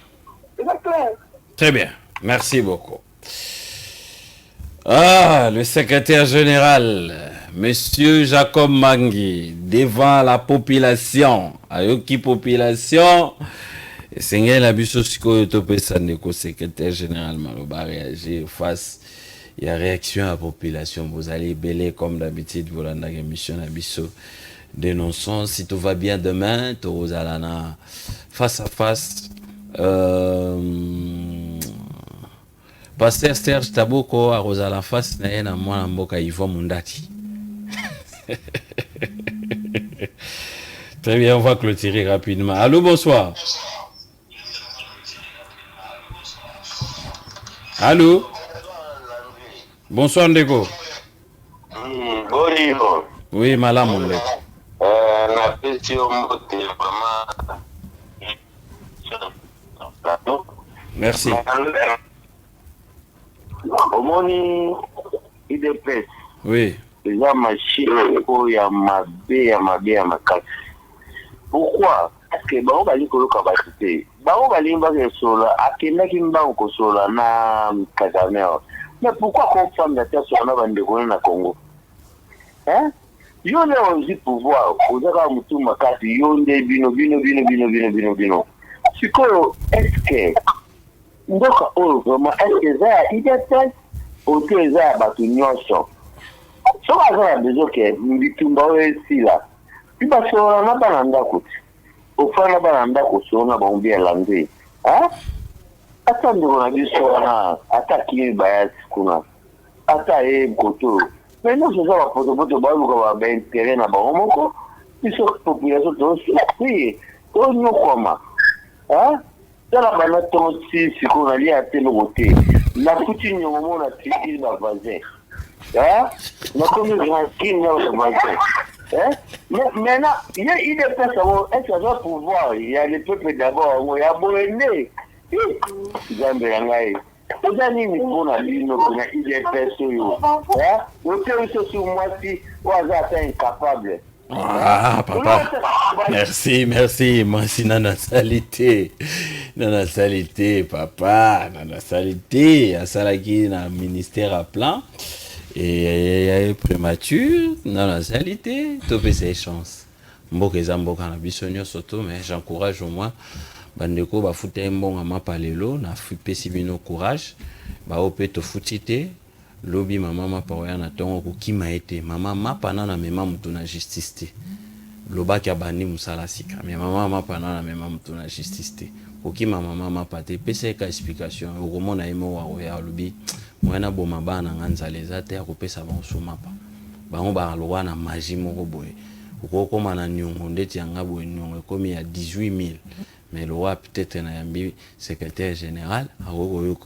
c'est clair. Très bien, merci beaucoup. Ah, le secrétaire général, Monsieur Jacob Mbangi, devant la population, Ayoki population, Seigneur Labiso Siko Yotope Sandeko, secrétaire général Maloba réagir face à la réaction à la population. Vous allez bêler comme d'habitude, vous l'avez émission Labiso. Dénonçons, si tout va bien demain, vous allez face à face. Pasteur Serge Taboko a Rosala face na yena mwana mboka Yvon Mundati. Très bien, on va clôturer rapidement. Allô, bonsoir. Allô? Bonsoir Ndeko. Bonjour. Oui, malamu Ndeko. Na pesi mbote vraiment. Merci. Omoni IDPS. Oui. Eza machine ko ya makasi. Pourquoi? Parce que bango bali koloka basite. Bango bali mbaka sola akendaki mbango kosola na Casamance. Mais pourquoi qu'on femme d'attaque sur na bandeko na Congo? Hein? Yo le onzi pouvoir, ozaka mutu makasi yo nde bino. Sikoyo, est-ce que ndoka oyo vraiment est-ce que ça IDPS ou que ça bato nyonso? So baza na besoin ke bitumba oyo esila. Puis basola na bana ndako. Ofana bana ndako sona bango bien lande. Hein? Ata ndeko na biso wana ata kiri bayasi kuna. Ata koto. Mais non, c'est ça la photo ba intérêt na bango moko. Biso population to si to nyokoma. Hein? Dans la banane si qu'on a lié à tel côté. La poutine au moment la tiki na voisin. Hein? Na comme grand king na voisin. Hein? Mais maintenant, il y a IDPS est-ce que ça pouvoir, il y a le peuple d'abord, il y a Boéné. Zambé vous avez mis pour la ligne pour la IDPS. Hein? Vous avez sur moi si vous êtes incapable. Ah, papa. Merci. Moi, si nana salité, papa. Nana salité. À Salaki, dans le ministère à plan. Et prémature, nana salité. Topé ses chances. Mboke Zamboka na bisonyo soto, mais j'encourage au moins. Bandeko, ba fouté un bon à ma palelo, na fupé si bino courage. Ba opé to foutité. Lobi mama maparoya na tongo kokima ete mama mapana na mema mutu na justice te lobaki abandi musala sika mais mama mapana na mema mutu na justice te kokima mama mapate pesa ka explication okomona emo wa ya lobi mwana boma bana nganzala eza te akopesa bango somapa bango baloba na magie moko boye okokoma na nyongo ndeti yanga boye nyongo ekomi ya 18000 mais le roi peut-être na yambi secrétaire général akokoyo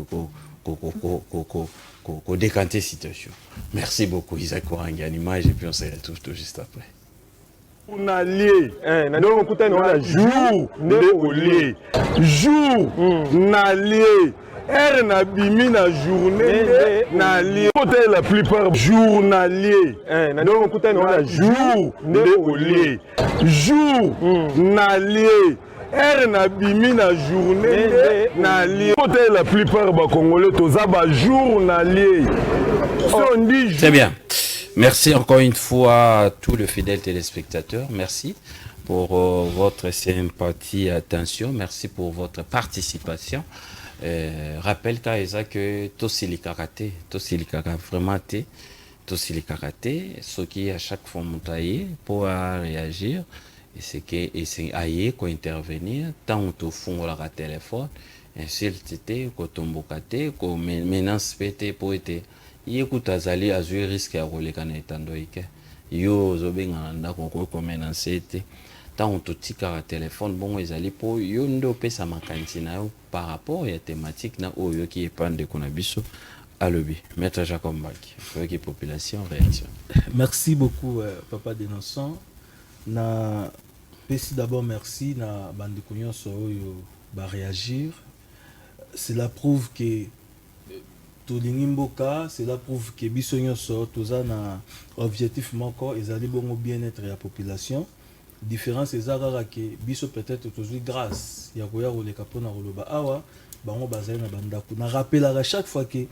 ko décanter situation. Merci beaucoup Isaac Orangi Animage et puis on se retrouve tout juste après. On a lié, donc on a jour de lié, jour na lié, na bimi na journée na lié. La plupart journalier, donc on a jour de lié, jour na lié. Na bimi na journée na lié. La plupart ba Congolais toza ba journalier. C'est bien. Merci encore une fois à tous les fidèles téléspectateurs. Merci pour votre sympathie et attention. Merci pour votre participation. Rappelle Kaeza que Tosili Karaté, vraiment Tosili Karaté, ce qui à chaque fois montaillé pour réagir. Et c'est que c'est ailleurs qu'on intervenir tant au fond la téléphone insulté ko tombokate ko menace pété pour été écoute azali azui risque à rouler kana etando ike yo zobenga ndako ko menacer té tant au tika téléphone bon ezali po yo ndo pesa makanti na yo par rapport à thématique na oyo qui épande kuna biso alobi maître Jacob Mbaki avec population réaction. Merci beaucoup papa Dénonçant. Na pesi d'abord merci na bandeko nyonso oyo ba réagir. Cela prouve que tolingi mboka, cela prouve que biso nyonso toza na objectif moko ezali bongo bien-être ya population. Différence ezara que biso peut-être tozwi grâce ya koya koleka pona koloba awa bango bazali na bandako. Na rappelaka chaque fois que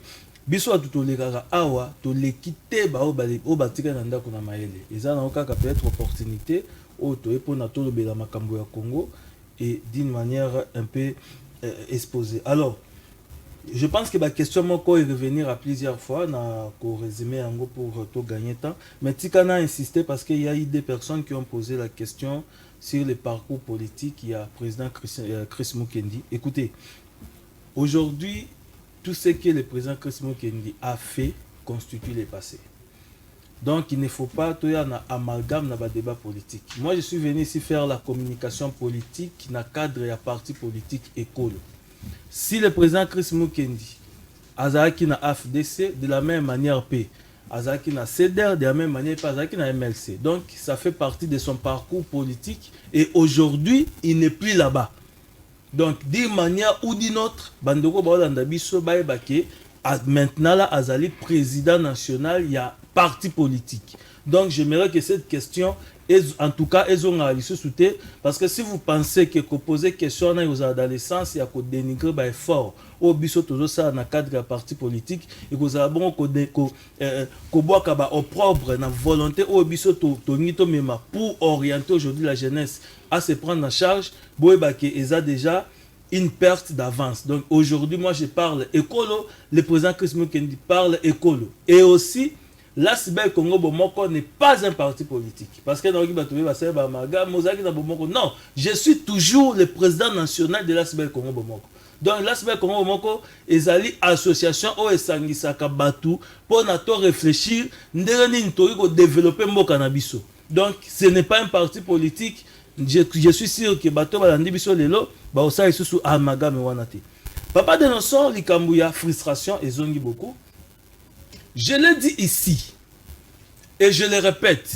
biso atutolekaka awa toleki te bao batika na ndako na mayele eza na okaka peut-être opportunité o to epona tolobela makambo ya Congo et d'une manière un peu exposée. Alors je pense que la question moko est revenir à plusieurs fois na ko résumer yango pour to gagner temps mais tikana insister parce qu'il y a eu des personnes qui ont posé la question sur le parcours politique il y a président Chris Mukendi. Écoutez, aujourd'hui tout ce que le président Chris Mukendi a fait constitue le passé. Donc il ne faut pas qu'il y ait un amalgame dans le débat politique. Moi je suis venu ici faire la communication politique dans le cadre de la parti politique école. Si le président Chris Mukendi azalaki na AFDC, de la même manière P. Azalaki na CEDER, de la même manière P. Azalaki na MLC. Donc, ça fait partie de son parcours politique. Et aujourd'hui, il n'est plus là-bas. Donc, d'une manière ou d'une autre, Bandoko Baolanda Biso Baebake, maintenant là, Azali, président national, il y a parti politique. Donc, j'aimerais que cette question, en tout cas, ils ont réalisé soutenir, parce que si vous pensez que poser question dans l'adolescence, il y a que dénigrer par effort, au biso toujours ça dans le cadre de parti politique, et que vous avez bon au propre, dans volonté, au biso pour orienter aujourd'hui la jeunesse à se prendre en charge, ils ont déjà une perte d'avance. Donc aujourd'hui, moi je parle écolo, le président Chris Mukendi parle écolo. Et aussi, l'Asbel Congo Bomoko n'est pas un parti politique. Parce que non, je suis toujours le président national de l'Asbel Congo Bomoko. Donc l'Asbel Congo Bomoko est une association où Sangisaka Batu pour réfléchir, développer mon cannabis. Donc ce n'est pas un parti politique. Je suis sûr que Bato Balandi Biso Lelo, Baosa est sous Amagame Wanate. Papa de Nosson, Likambouya, frustration et zongi beaucoup. Je l'ai dit ici, et je le répète,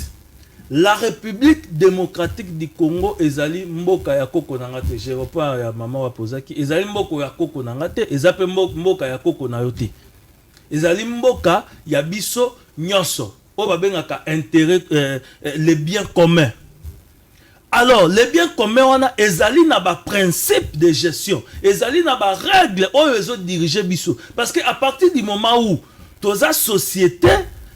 la République démocratique du Congo ezali mboka ya koko nangate. Je reprends ya maman Wapozaki. Ezali mboka ya koko nangate, ezape mboka ya koko na yote. Ezali mboka ya biso nyonso. O babengaka intérêt, les biens communs. Alors, les biens communs, on a ezali na ba principe de gestion. Ezali na ba règle o ezo diriger biso. Parce que à partir du moment où toza société,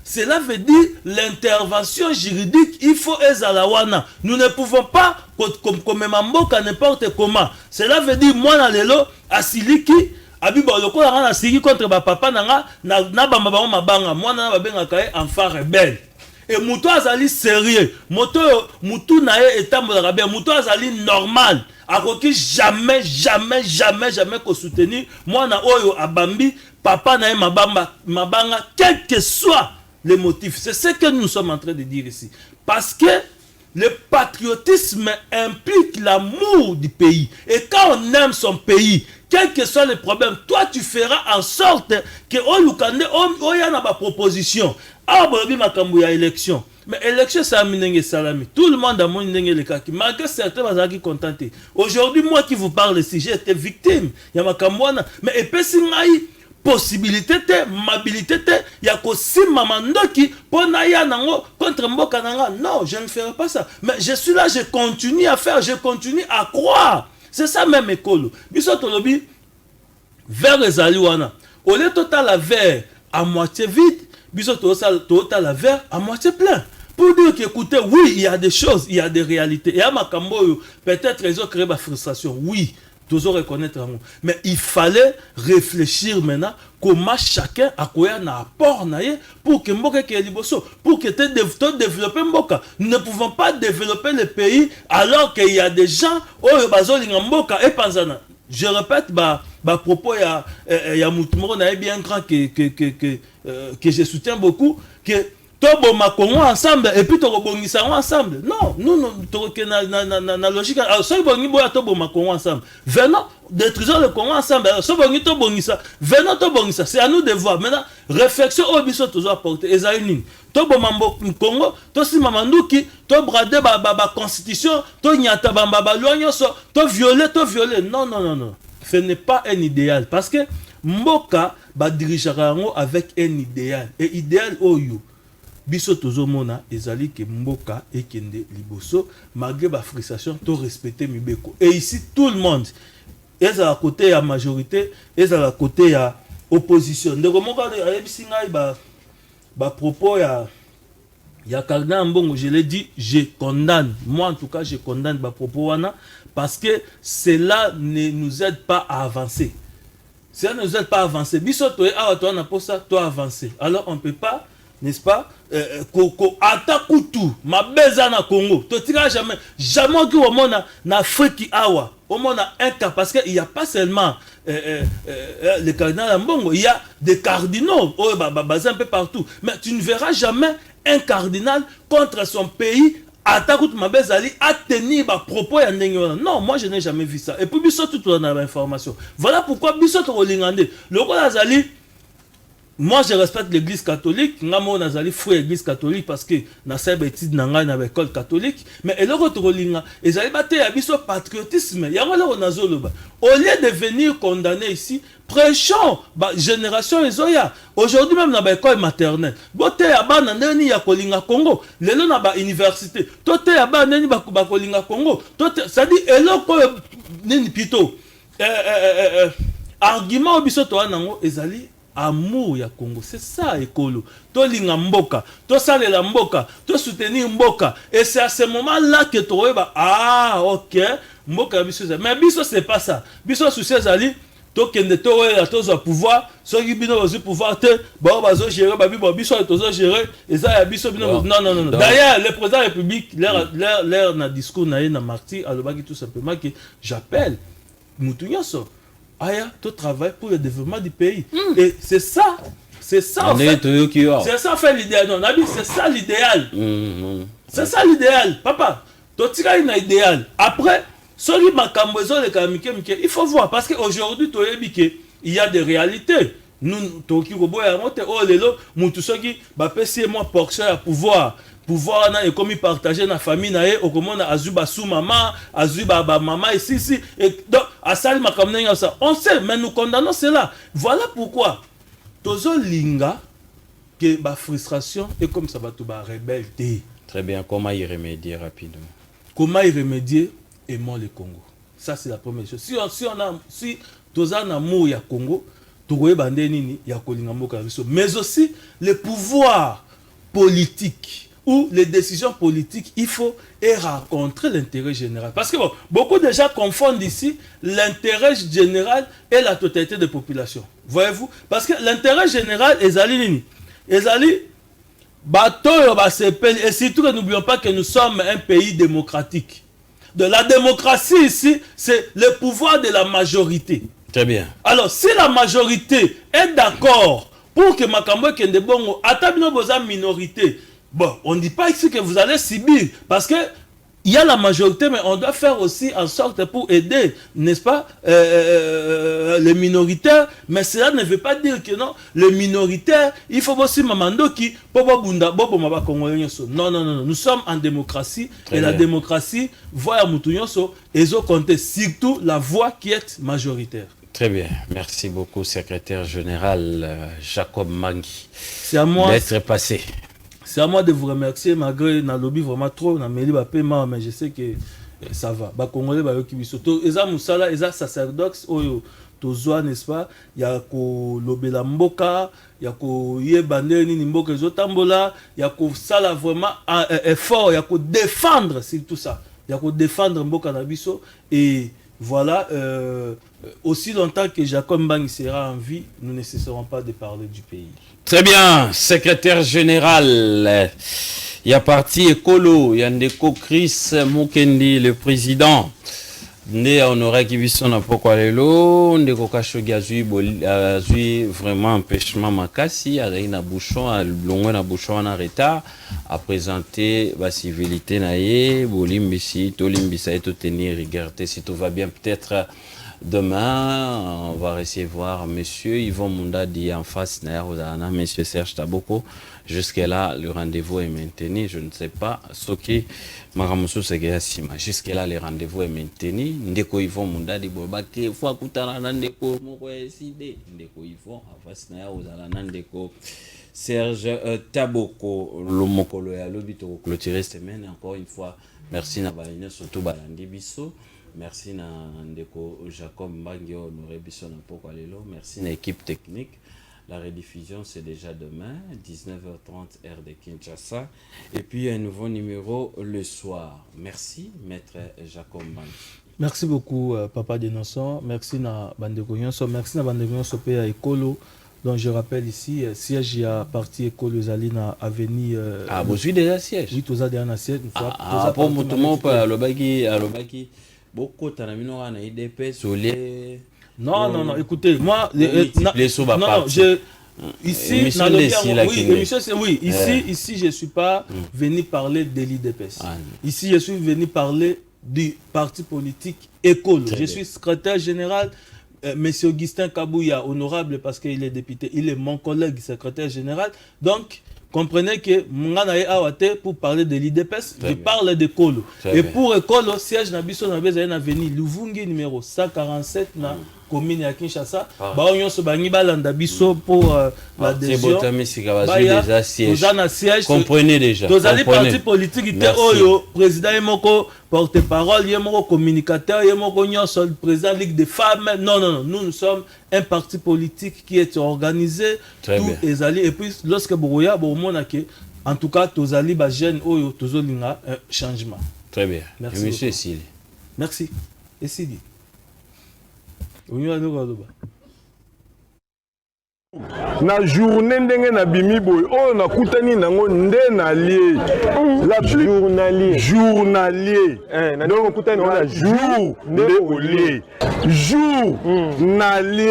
cela veut dire l'intervention juridique, il faut ezalawana. Nous ne pouvons pas comme mboka n'importe comment. Cela veut dire moi na lelo asiliki abiba loko na asili contre ba papa na bamba mabanga moi na babenga kae enfant rebelle. Et Moutou azali sérieux, Moutou nae etambola bien, Moutou azali normal. Akoki jamais ko soutenir moi na oyo abambi papa nae mabanga quel que soit les motifs. C'est ce que nous sommes en train de dire ici. Parce que le patriotisme implique l'amour du pays. Et quand on aime son pays, quel que soit le problème, toi tu feras en sorte que on y a une proposition. Élection. Mais élection, c'est un salami. Tout le monde a mon le cas. Malgré certains, va qui contenté. Aujourd'hui, moi qui vous parle ici, j'ai été victime. Il y a ma camouana. Mais epesi possibilité, mabilité, il y a aussi mamandoki pour naïa nango contre mboka nanga. Non, je ne ferai pas ça. Mais je suis là, je continue à faire, je continue à croire. C'est ça même école. Bisotolobi, vers les alouana. Au lieu total la verre à moitié vide, total la verre à moitié plein. Pour dire qu'écoutez, oui, il y a des choses, il y a des réalités. Et à Makambo, peut-être ils ont créé ma frustration. Oui, tous reconnaître. Mais il fallait réfléchir maintenant comment chacun a quoi un apport pour que Mboka qui est liboso, pour que tu développes Mboka. Nous ne pouvons pas développer le pays alors qu'il y a des gens au Mboka et Panzana. Je répète, propos il y a Moutoumoro bien grand que je soutiens beaucoup que Tobo Makongo ensemble et puis Tobo Bongisa ensemble. Non, nous na logique. Alors, si Bongi Boya Tobo Makongo ensemble, venons détruisons le Congo ensemble. Alors, si Bongi Tobo Bongisa, venons Tobo Bongisa. C'est à nous de voir. Maintenant, réflexion au biso toujours apporter. Ezaïning. Tobo Mambo Congo, to si Mamanduki, to brade ba constitution, to nyata bamba loignoso, to violer. Non. Ce n'est pas un idéal parce que Mboka ba dirigera avec un idéal. Et idéal oyo. Biso tozomona ezali ke mboka ekende liboso malgré ba frustration to respecter mibeko. Et ici tout le monde est à côté à majorité, est à côté à opposition. Ndeko moka ayebisi ngai ba propos ya Kardinal Mbongo, je l'ai dit, je condamne. Moi en tout cas, je condamne ba propos wana parce que cela ne nous aide pas à avancer. Cela ne nous aide pas à avancer. Biso to a to na posa to avancer. Alors on peut pas, n'est-ce pas, atakutu mabeza na Congo to tira jamais que au monde na Afrique awa au monde un cas parce que il y a pas seulement le cardinal Mbongo, il y a des cardinaux un peu partout, mais tu ne verras jamais un cardinal contre son pays atakutu mabeza ali a tenir ba propos ya ndenge wana. Non, moi je n'ai jamais vu ça. Et puis biso tout on a l'information. Voilà pourquoi biso to lingande le ko azali moi je respecte l'église catholique, ngamo nazali fou l'église catholique parce que na sa bêtise nanga na école catholique, mais eloko tokolinga ezali bate ya biso patriotisme yango loko nazoloba. Au lieu de venir condamner ici, prêchons ba génération ezoya. Aujourd'hui même na ba école maternelle, bote ya bana ndeni ya kolinga Congo, lelo na ba université, tote ya bana ndeni ba kolinga Congo, tote ça dit eloko nini plutôt argument obiso to nango ezali amour ya Congo, c'est ça écolo. To linga mboka, to salela mboka, to soutenir mboka. Et c'est à ce moment-là que tu vois, ah ok, mboka biso. Mais biso c'est pas ça. Biso souci zali, to kende to ouais, to zo pouvoir, ceux qui bino zo pouvoir te, ba bazo gérer, ba biso to zo gérer, et ça ya biso bino. Non. D'ailleurs, le président de la République, l'air na discours na martyr, alobaki tout simplement que j'appelle Moutounyaso. Aya, tu travailles pour le développement du pays. Et c'est ça. C'est ça, en fait. C'est ça, en fait, l'idéal. Non, Nabi, c'est ça l'idéal. C'est ça l'idéal. Papa, tu as un idéal. Après, il faut voir. Parce qu'aujourd'hui, il y a des réalités. Nous, pouvoir na ekomi partager na famille na ye okomona azuba sous maman azuba ba maman ici et donc asali makamna ça on sait mais nous condamnons cela. Voilà pourquoi tozo linga que ba frustration et comme ça va tout ba rebelle. Très bien, comment y remédier rapidement? Comment y remédier? Aimons le Congo. Ça c'est la première chose. Si toza na amour ya Congo, tokoye bande nini ya kolinga mboka biso, mais aussi le pouvoir politique ou les décisions politiques, il faut rencontrer l'intérêt général. Parce que bon, beaucoup de gens confondent ici l'intérêt général et la totalité des populations. Voyez-vous? Parce que l'intérêt général est Zali. Et surtout que n'oublions pas que nous sommes un pays démocratique. De la démocratie ici, c'est le pouvoir de la majorité. Très bien. Alors, si la majorité est d'accord pour que Makambo Kende Bongo, Atabino Boza minorité, bon, on ne dit pas ici que vous allez subir, parce que il y a la majorité, mais on doit faire aussi en sorte pour aider, n'est-ce pas, les minoritaires. Mais cela ne veut pas dire que non, les minoritaires, il faut aussi mamando qui, non, nous sommes en démocratie. Très et bien. La démocratie, voit Moutounyoso, et ils ont compté surtout la voix qui est majoritaire. Très bien, merci beaucoup, secrétaire général Jacob Mbangi. C'est à moi d'être passé. C'est à moi de vous remercier, malgré na lobby vraiment trop, na meli ba paiement, mais je sais que ça va. Ba Congolais ba yoki biso. Eza musala, eza sacerdoce oyo tozwa, n'est-ce pas? Ya ko lobela mboka, ya ko yebande ni mboka ezotambola, ya ko sala vraiment effort, ya ko défendre c'est tout ça. Ya ko défendre mboka na biso et voilà, aussi longtemps que Jacob Mbangi sera en vie, nous ne cesserons pas de parler du pays. Très bien, secrétaire général, il y a parti écolo, il y a Ndeko Chris Mukendi, le président. Ndé honoré qui vit son apoko lelo, Ndeko Kashogi a vraiment empêchement makasi, a na bouchon, a longue na bouchon en retard, a présenté la civilité naïe, bolimbisi, tolimbisa et tout tenir, regardez si tout va bien peut-être. Demain, on va recevoir monsieur Yvon Mundadi en face, monsieur Serge Taboko. Jusque-là, le rendez-vous est maintenu. Je ne sais pas ce qui Maramusu Segeasima. Jusque-là, le rendez-vous est maintenu. Ndeko Yvon Mundadi, Bobake, Fouakoutana, Ndeko, Mokoeside, Ndeko Yvon, en face, Ndeko Serge Taboko, Lomokolo et Alobito, clôturer cette semaine. Encore une fois, merci Nabalina, surtout Balandi Bisso. Merci na Ndeko Jacob Mbangi honoré biso na poko lelo. Merci na équipe technique. La rediffusion c'est déjà demain 19h30 heure de Kinshasa et puis un nouveau numéro le soir. Merci maître Jacob Mbangi. Merci beaucoup papa Denonson. Merci na Bandeko Nyonso. Merci na Bandeko Nyonso pe Ekolo. Donc je rappelle ici siège ya parti Ekolo Zali na avenue ah vous avez déjà siège. Oui, tous a déjà siège. Ah pour tout le monde alobaki beaucoup t'anamino na IDP solé. Non, écoutez, moi ici ici je suis pas venu parler de l'IDPS. Ici je suis venu parler du parti politique Écolo. Je suis secrétaire général Monsieur Augustin Kabouya, honorable parce qu'il est député, il est mon collègue secrétaire général. Donc, comprenez que Mungana est awate pour parler de l'IDPS, je parle de Kolo. Et pour Kolo, siège Nabiso Nabeza est venu Luvungi numéro 147 na commune à Kinshasa. Ba onyo so bangi balanda biso pour l'adhésion. Comprenez déjà. Tous les partis politiques étaient oyo président Yemoko porte-parole, Yemoko communicateur, Yemoko nyonso président Ligue des femmes. Non, nous sommes un parti politique qui est organisé tous les alliés et puis lorsque Bourouya Bouroumonake en tout cas tous alliés ba jeune oyo tozolinga un changement. Très bien. Merci. Monsieur Sili. Merci. Et Sili. Na journée ndenge na bimi boy oh na kutani nango nde na lié la journalier na ndenge kutani na jour nde olé jour na lié